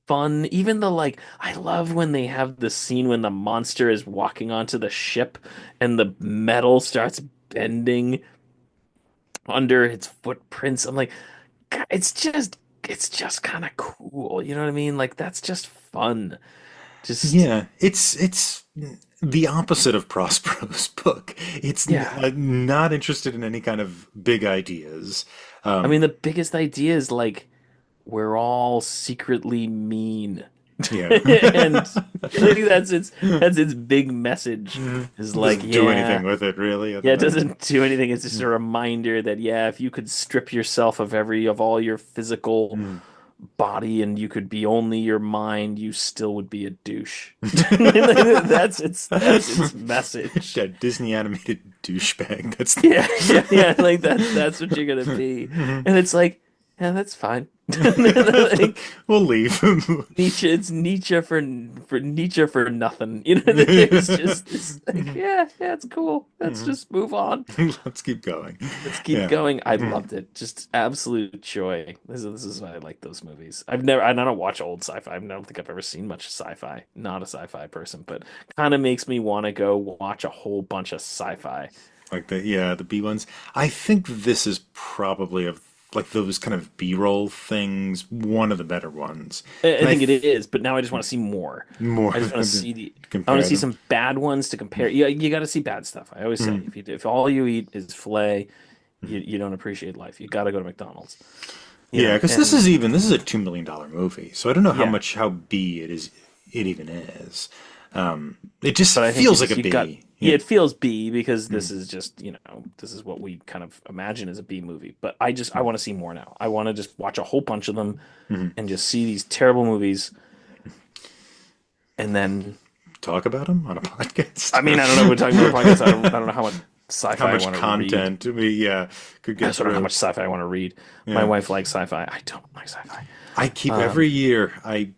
fun. Even the like I love when they have the scene when the monster is walking onto the ship and the metal starts bending under its footprints. I'm like, God, it's just kind of cool. You know what I mean? Like that's just fun. Just Yeah. It's the opposite of Prospero's book. It's yeah. not interested in any kind of big ideas. I mean, Um, the biggest idea is like we're all secretly mean Yeah. And I think that's its big message is like, Doesn't do yeah, anything with it really other yeah, it than doesn't do anything. It's just a reminder that yeah, if you could strip yourself of all your physical mm. body and you could be only your mind, you still would be a douche. That's its message. That Disney animated douchebag. That's the Yeah, yeah, yeah. Like that's what you're gonna be. And it's like, yeah, that's fine. Like we'll leave. Nietzsche, it's Nietzsche for Nietzsche for nothing. There's just this like, yeah, yeah, it's cool. Let's just move on. Let's keep going. Let's keep Yeah. going. I loved it. Just absolute joy. This is why I like those movies. I don't watch old sci-fi. I don't think I've ever seen much sci-fi. Not a sci-fi person, but kind of makes me want to go watch a whole bunch of sci-fi. Like the B ones. I think this is probably of like those kind of B-roll things, one of the better ones. I And think it is, but now I just want to see more. more I just want to see the. I want to compare see them. some bad ones to compare. Yeah, you got to see bad stuff. I always say if all you eat is filet, you don't appreciate life. You got to go to McDonald's. Yeah, because And this is a $2 million movie, so I don't know yeah, how B it is. It even is. It just but I think feels like a you got. B. Yeah, Yeah. it feels B because this is just this is what we kind of imagine as a B movie. But I want to see more now. I want to just watch a whole bunch of them and just see these terrible movies, and then Talk about them on a podcast. I mean I don't know. We're talking about podcasts. I don't know how much How sci-fi I much want to read. content we could I get just don't know how through. much sci-fi I want to read. My Yeah. wife likes sci-fi. I don't like sci-fi. I keep every year I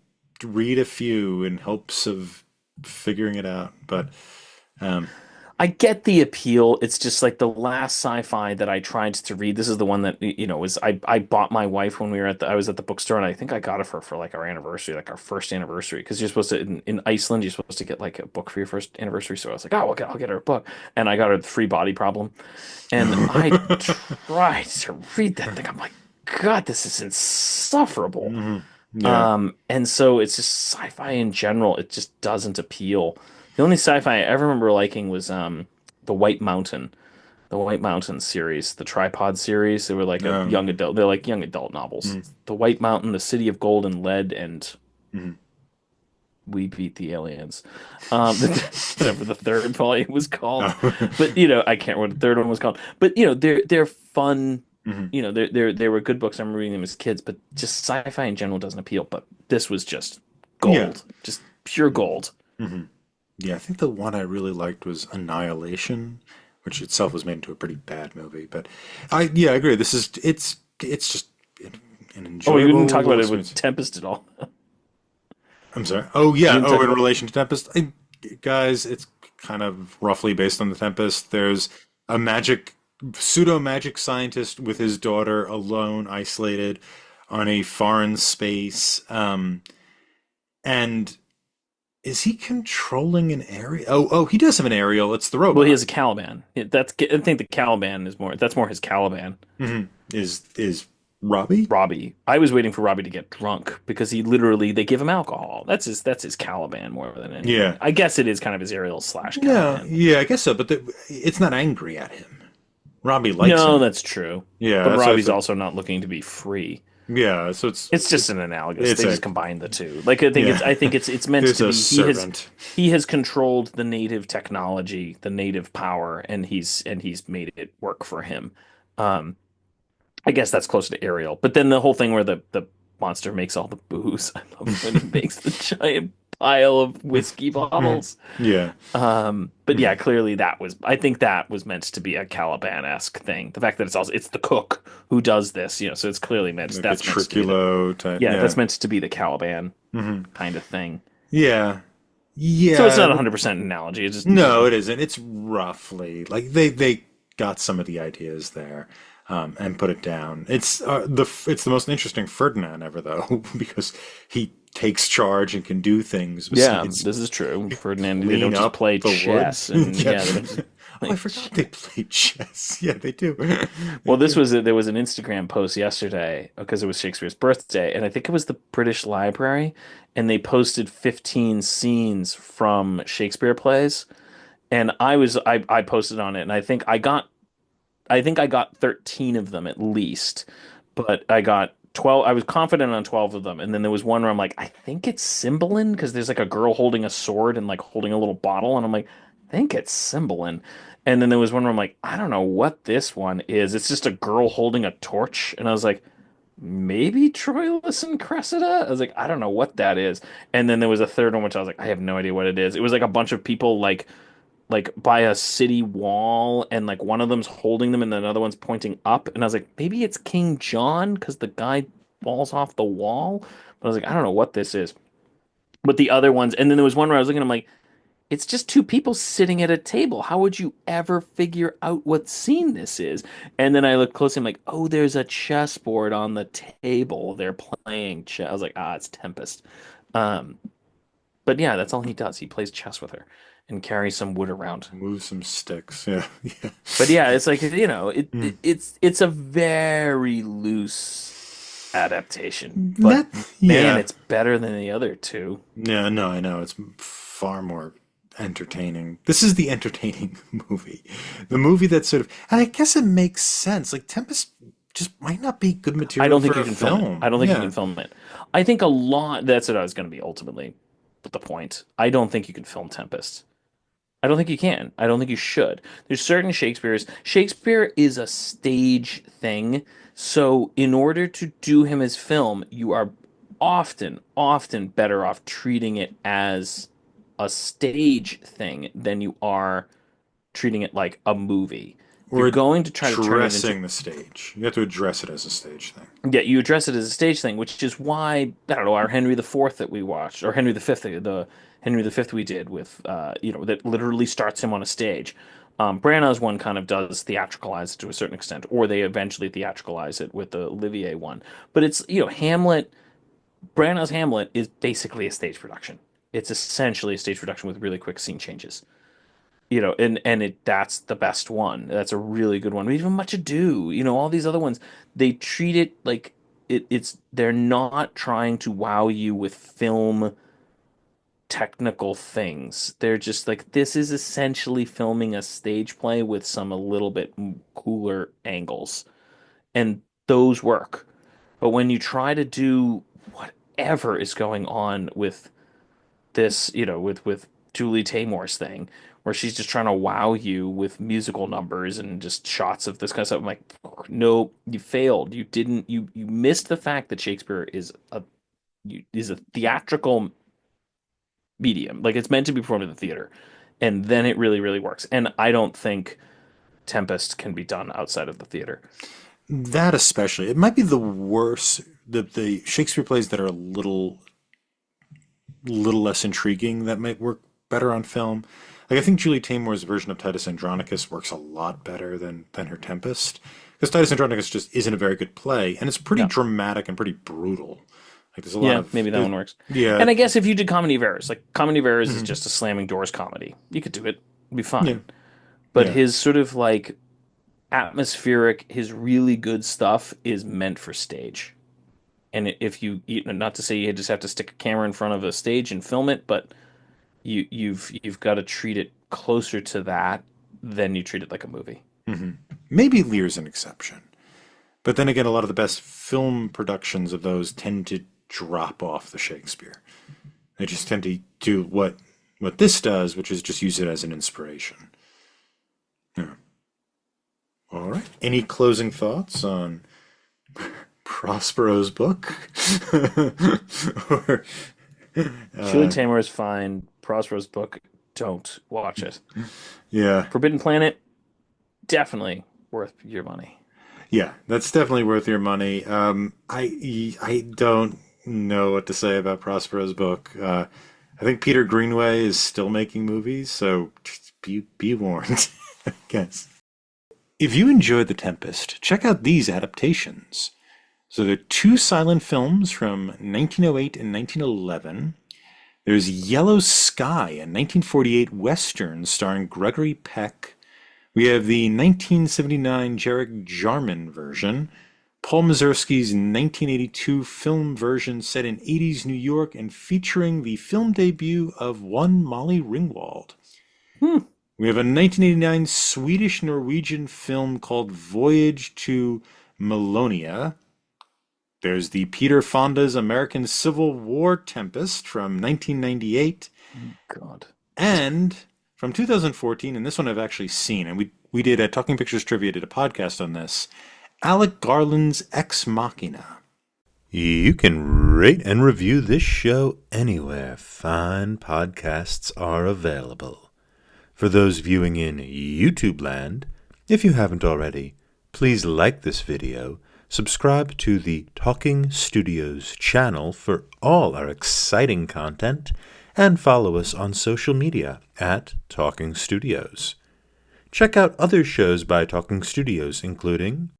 read a few in hopes of figuring it out, but um, I get the appeal. It's just like the last sci-fi that I tried to read. This is the one that was I bought my wife when I was at the bookstore and I think I got it for like our anniversary, like our first anniversary, because you're supposed to in Iceland you're supposed to get like a book for your first anniversary. So I was like, oh, okay, I'll get her a book, and I got her the Free Body Problem, and I tried to read that thing. I'm like, God, this is insufferable. yeah, And so it's just sci-fi in general. It just doesn't appeal. The only sci-fi I ever remember liking was the White Mountain, the White Mountain series, the Tripod series. They were like a young um, adult. They're like young adult novels. The White Mountain, the City of Gold and Lead, and mhm. We Beat the Aliens. Whatever the third volume was called. Oh. But I can't remember what the third one was called. But they're fun. Mhm. They were good books. I remember reading them as kids, but just sci-fi in general doesn't appeal. But this was just Yeah. gold, just pure gold. Mhm. Yeah, I think the one I really liked was Annihilation, which itself was made into a pretty bad movie. But I agree. It's just an Oh, you didn't talk enjoyable about it with experience. Tempest at all. I'm sorry. Oh You yeah. didn't Oh, talk in about. relation to Tempest, guys, it's kind of roughly based on the Tempest. There's a pseudo magic scientist with his daughter alone, isolated on a foreign space. And is he controlling an area? Oh, he does have an aerial. It's the Well, he robot. has a Caliban. I think the Caliban is more. That's more his Caliban. Is Robbie? Robbie. I was waiting for Robbie to get drunk because they give him alcohol. That's his Caliban more than anything. Yeah. I guess it is kind of his Ariel slash No, Caliban. yeah, I guess so. But it's not angry at him. Robbie likes No, him. that's true. Yeah, But that's what I Robbie's think. also not looking to be free. Yeah, so it's It's just an analogous. it's They a just combine the two. Like yeah. I think it's meant There's to a be servant. he has controlled the native technology, the native power, and he's made it work for him. Um, I guess that's closer to Ariel. But then the whole thing where the monster makes all the booze. I love when he makes the giant pile of whiskey Mhm. bottles. Yeah. But Mhm. yeah, clearly I think that was meant to be a Caliban-esque thing. The fact that it's the cook who does this, so it's clearly Like a that's meant to be Triculo type. yeah, Yeah. that's meant to be the Caliban hmm kind of thing. Yeah. So it's Yeah. not a 100% analogy. It's just No, it isn't. It's roughly like they got some of the ideas there, and put it down. It's the most interesting Ferdinand ever though because he takes charge and can do things yeah, besides this is true. Ferdinand, they clean don't just up play the wood. chess and Yeah. yeah, they don't just Oh, I play forgot chess. they play chess. Yeah, they do. They Well, do. there was an Instagram post yesterday because it was Shakespeare's birthday, and I think it was the British Library, and they posted 15 scenes from Shakespeare plays, and I posted on it, and I think I got 13 of them at least, but I got 12. I was confident on 12 of them, and then there was one where I'm like, I think it's Cymbeline because there's like a girl holding a sword and like holding a little bottle, and I'm like, I think it's Cymbeline. And then there was one where I'm like, I don't know what this one is. It's just a girl holding a torch, and I was like, maybe Troilus and Cressida. I was like, I don't know what that is. And then there was a third one which I was like, I have no idea what it is. It was like a bunch of people like by a city wall, and like one of them's holding them and the other one's pointing up, and I was like, maybe it's King John because the guy falls off the wall. But I was like, I don't know what this is. But the other ones, and then there was one where I was looking, I'm like, it's just two people sitting at a table. How would you ever figure out what scene this is? And then I look closely, I'm like, oh, there's a chessboard on the table. They're playing chess. I was like, it's Tempest. Um, but yeah, that's all he does. He plays chess with her and carries some wood around. Move some sticks. Yeah, yeah. But yeah, it's like, Mm. it's a very loose adaptation. But That, man, yeah. it's better than the other two. Yeah, no, I know. It's far more entertaining. This is the entertaining movie. The movie that sort of, and I guess it makes sense. Like Tempest just might not be good I material don't think for you a can film it. I film. don't think you Yeah. can film it. I think a lot, that's what I was going to be ultimately the point. I don't think you can film Tempest. I don't think you can. I don't think you should. There's certain Shakespeare's. Shakespeare is a stage thing. So in order to do him as film, you are often better off treating it as a stage thing than you are treating it like a movie. If you're Or going to try to turn it into, addressing the stage. You have to address it as a stage thing. yeah, you address it as a stage thing, which is why I don't know our Henry the Fourth that we watched, or Henry the Fifth, the Henry the Fifth we did with, that literally starts him on a stage. Branagh's one kind of does theatricalize it to a certain extent, or they eventually theatricalize it with the Olivier one. But it's Hamlet. Branagh's Hamlet is basically a stage production. It's essentially a stage production with really quick scene changes. And that's the best one. That's a really good one. Even Much Ado, all these other ones, they treat it like they're not trying to wow you with film technical things. They're just like, this is essentially filming a stage play with some a little bit cooler angles, and those work. But when you try to do whatever is going on with this, with Julie Taymor's thing, where she's just trying to wow you with musical numbers and just shots of this kind of stuff. I'm like, no, you failed. You didn't. You missed the fact that Shakespeare is a theatrical medium. Like it's meant to be performed in the theater, and then it really, really works. And I don't think Tempest can be done outside of the theater. That especially. It might be the worst. The Shakespeare plays that are a little less intriguing that might work better on film. Like I think Julie Taymor's version of Titus Andronicus works a lot better than her Tempest. Because Titus Andronicus just isn't a very good play, and it's pretty No. dramatic and pretty brutal. Like there's a lot Yeah, of maybe that one works. yeah. And I guess if you did Comedy of Errors, like Comedy of Errors is Mhm. just a slamming doors comedy. You could do it. It'd be Yeah. fine. But Yeah. his sort of like atmospheric, his really good stuff is meant for stage. And if not to say you just have to stick a camera in front of a stage and film it, but you've got to treat it closer to that than you treat it like a movie. hmm Maybe Lear's an exception. But then again, a lot of the best film productions of those tend to drop off the Shakespeare. They just tend to do what this does, which is just use it as an inspiration. Yeah. All right. Any closing thoughts on Prospero's book? or Julie uh, Taymor is fine. Prospero's book, don't watch it. yeah, Forbidden Planet, definitely worth your money. yeah, that's definitely worth your money. I don't know what to say about Prospero's book. I think Peter Greenway is still making movies, so just be warned, I guess. If you enjoyed The Tempest, check out these adaptations. So there are two silent films from 1908 and 1911. There's Yellow Sky, a 1948 Western starring Gregory Peck. We have the 1979 Jarek Jarman version, Paul Mazursky's 1982 film version set in 80s New York and featuring the film debut of one Molly Ringwald. Hmm. We have a 1989 Swedish-Norwegian film called Voyage to Melonia. There's the Peter Fonda's American Civil War Tempest from 1998. God. And from 2014, and this one I've actually seen, and we did a Talking Pictures Trivia, did a podcast on this, Alec Garland's Ex Machina. You can rate and review this show anywhere fine podcasts are available. For those viewing in YouTube land, if you haven't already, please like this video, subscribe to the Talking Studios channel for all our exciting content, and follow us on social media at Talking Studios. Check out other shows by Talking Studios, including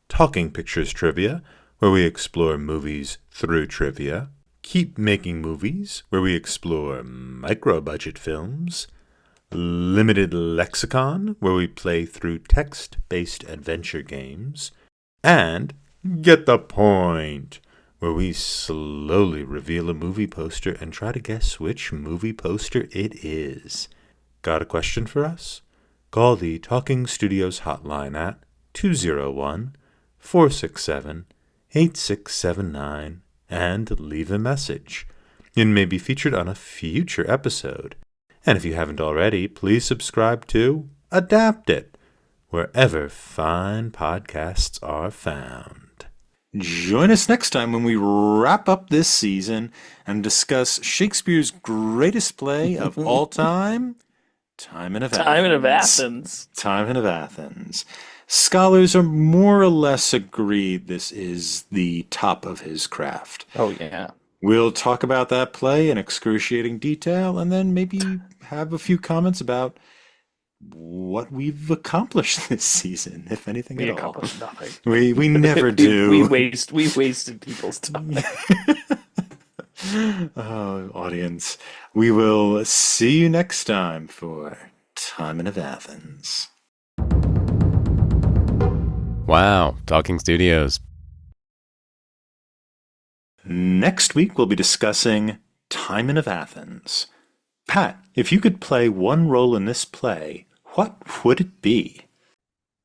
Talking Pictures Trivia, where we explore movies through trivia, Keep Making Movies, where we explore micro-budget films, Limited Lexicon, where we play through text-based adventure games, and Get the Point, where we slowly reveal a movie poster and try to guess which movie poster it is. Got a question for us? Call the Talking Studios hotline at 201-467-8679 and leave a message. It may be featured on a future episode. And if you haven't already, please subscribe to Adapt It, wherever fine podcasts are found. Join us next time when we wrap up this season and discuss Shakespeare's greatest play of all time, Timon of Athens. Timon of Athens. Timon of Athens. Scholars are more or less agreed this is the top of his craft. Oh, yeah. We'll talk about that play in excruciating detail and then maybe have a few comments about what we've accomplished this season, if anything We at all. accomplished nothing. We never do. We wasted people's time. Oh, audience. We will see you next time for Timon of Athens. Wow, Talking Studios. Next week, we'll be discussing Timon of Athens. Pat, if you could play one role in this play, what would it be?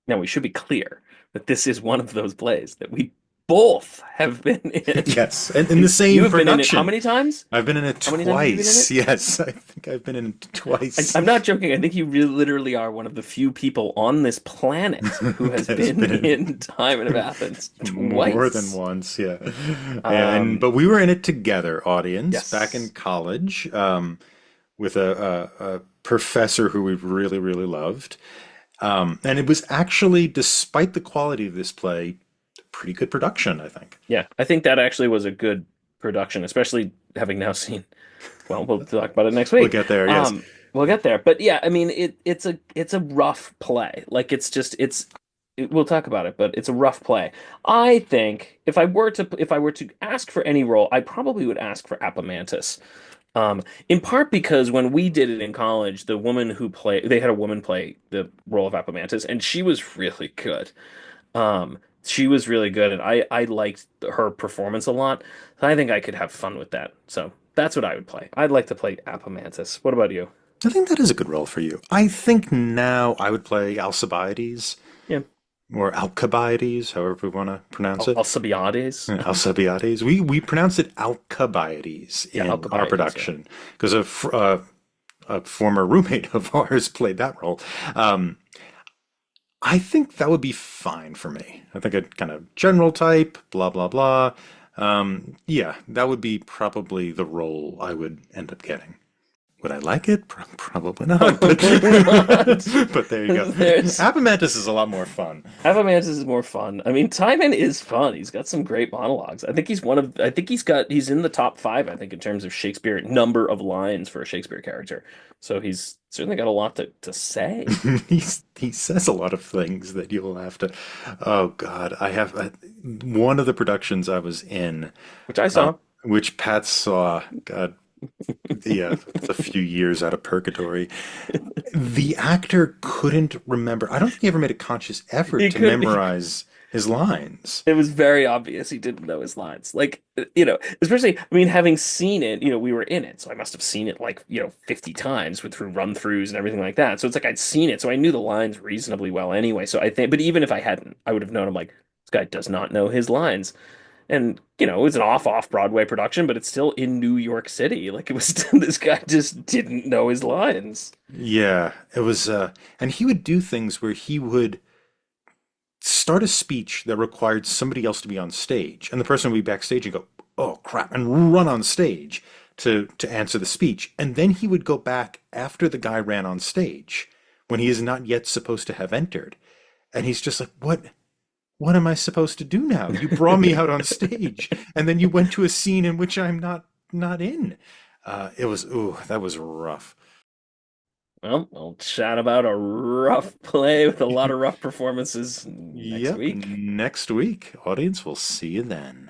Now, we should be clear that this is one of those plays that we both have been in. Yes, and in the same You have production. been in it how many times? I've been in it How many times have you been in twice. it? Yes, I think I've been in it twice. I'm not joking. I think you literally are one of the few people on this planet who has That been in Timon of Athens twice. More than once, yeah. But we were in it together, audience, Yes. back in college, with a professor who we really, really loved. And it was actually, despite the quality of this play, pretty good production, I think. Yeah, I think that actually was a good production, especially having now seen. Well, we'll talk about it next week. We'll get there, yes. We'll get there, but yeah, I mean, it's a rough play. Like we'll talk about it, but it's a rough play. I think if I were to ask for any role, I probably would ask for Apomantis. In part because when we did it in college, they had a woman play the role of Apomantis, and she was really good. She was really good, and I liked her performance a lot. So I think I could have fun with that. So that's what I would play. I'd like to play Apomantis. What about you? I think that is a good role for you. I think now I would play Alcibiades. Yeah. Or Alcibiades, however we want to pronounce it. Alcibiades. Alcibiades. We pronounced it Alcibiades in our Alcibiades, production because a former roommate of ours played that role. I think that would be fine for me. I think a kind of general type, blah, blah, blah. Yeah, that would be probably the role I would end up getting. Would I like it? Probably not. But, but there you go. Apomantis is a lot more fun. Apomantis is more fun. I mean, Timon is fun. He's got some great monologues. I think he's in the top 5, I think, in terms of Shakespeare number of lines for a Shakespeare character. So he's certainly got a lot to say. He says a lot of things that you'll have to. Oh God, I have one of the productions I was in, Which I saw. which Pat saw. God, yeah, it's a few years out of purgatory. The actor couldn't remember. I don't think he ever made a conscious effort to memorize his lines. It was very obvious he didn't know his lines. Like, especially, I mean, having seen it, we were in it, so I must have seen it 50 times through run-throughs and everything like that. So it's like I'd seen it, so I knew the lines reasonably well anyway. So I think, but even if I hadn't, I would have known, I'm like, this guy does not know his lines. And, it was an off Broadway production, but it's still in New York City. Like it was this guy just didn't know his lines. Yeah, it was, and he would do things where he would start a speech that required somebody else to be on stage, and the person would be backstage and go, "Oh crap," and run on stage to answer the speech, and then he would go back after the guy ran on stage when he is not yet supposed to have entered, and he's just like, "What am I supposed to do now? You brought me out on stage, and then you went to a scene in which I'm not in." It was, ooh, that was rough. Well, I'll chat about a rough play with a lot of rough performances next Yep, week. next week, audience, we'll see you then.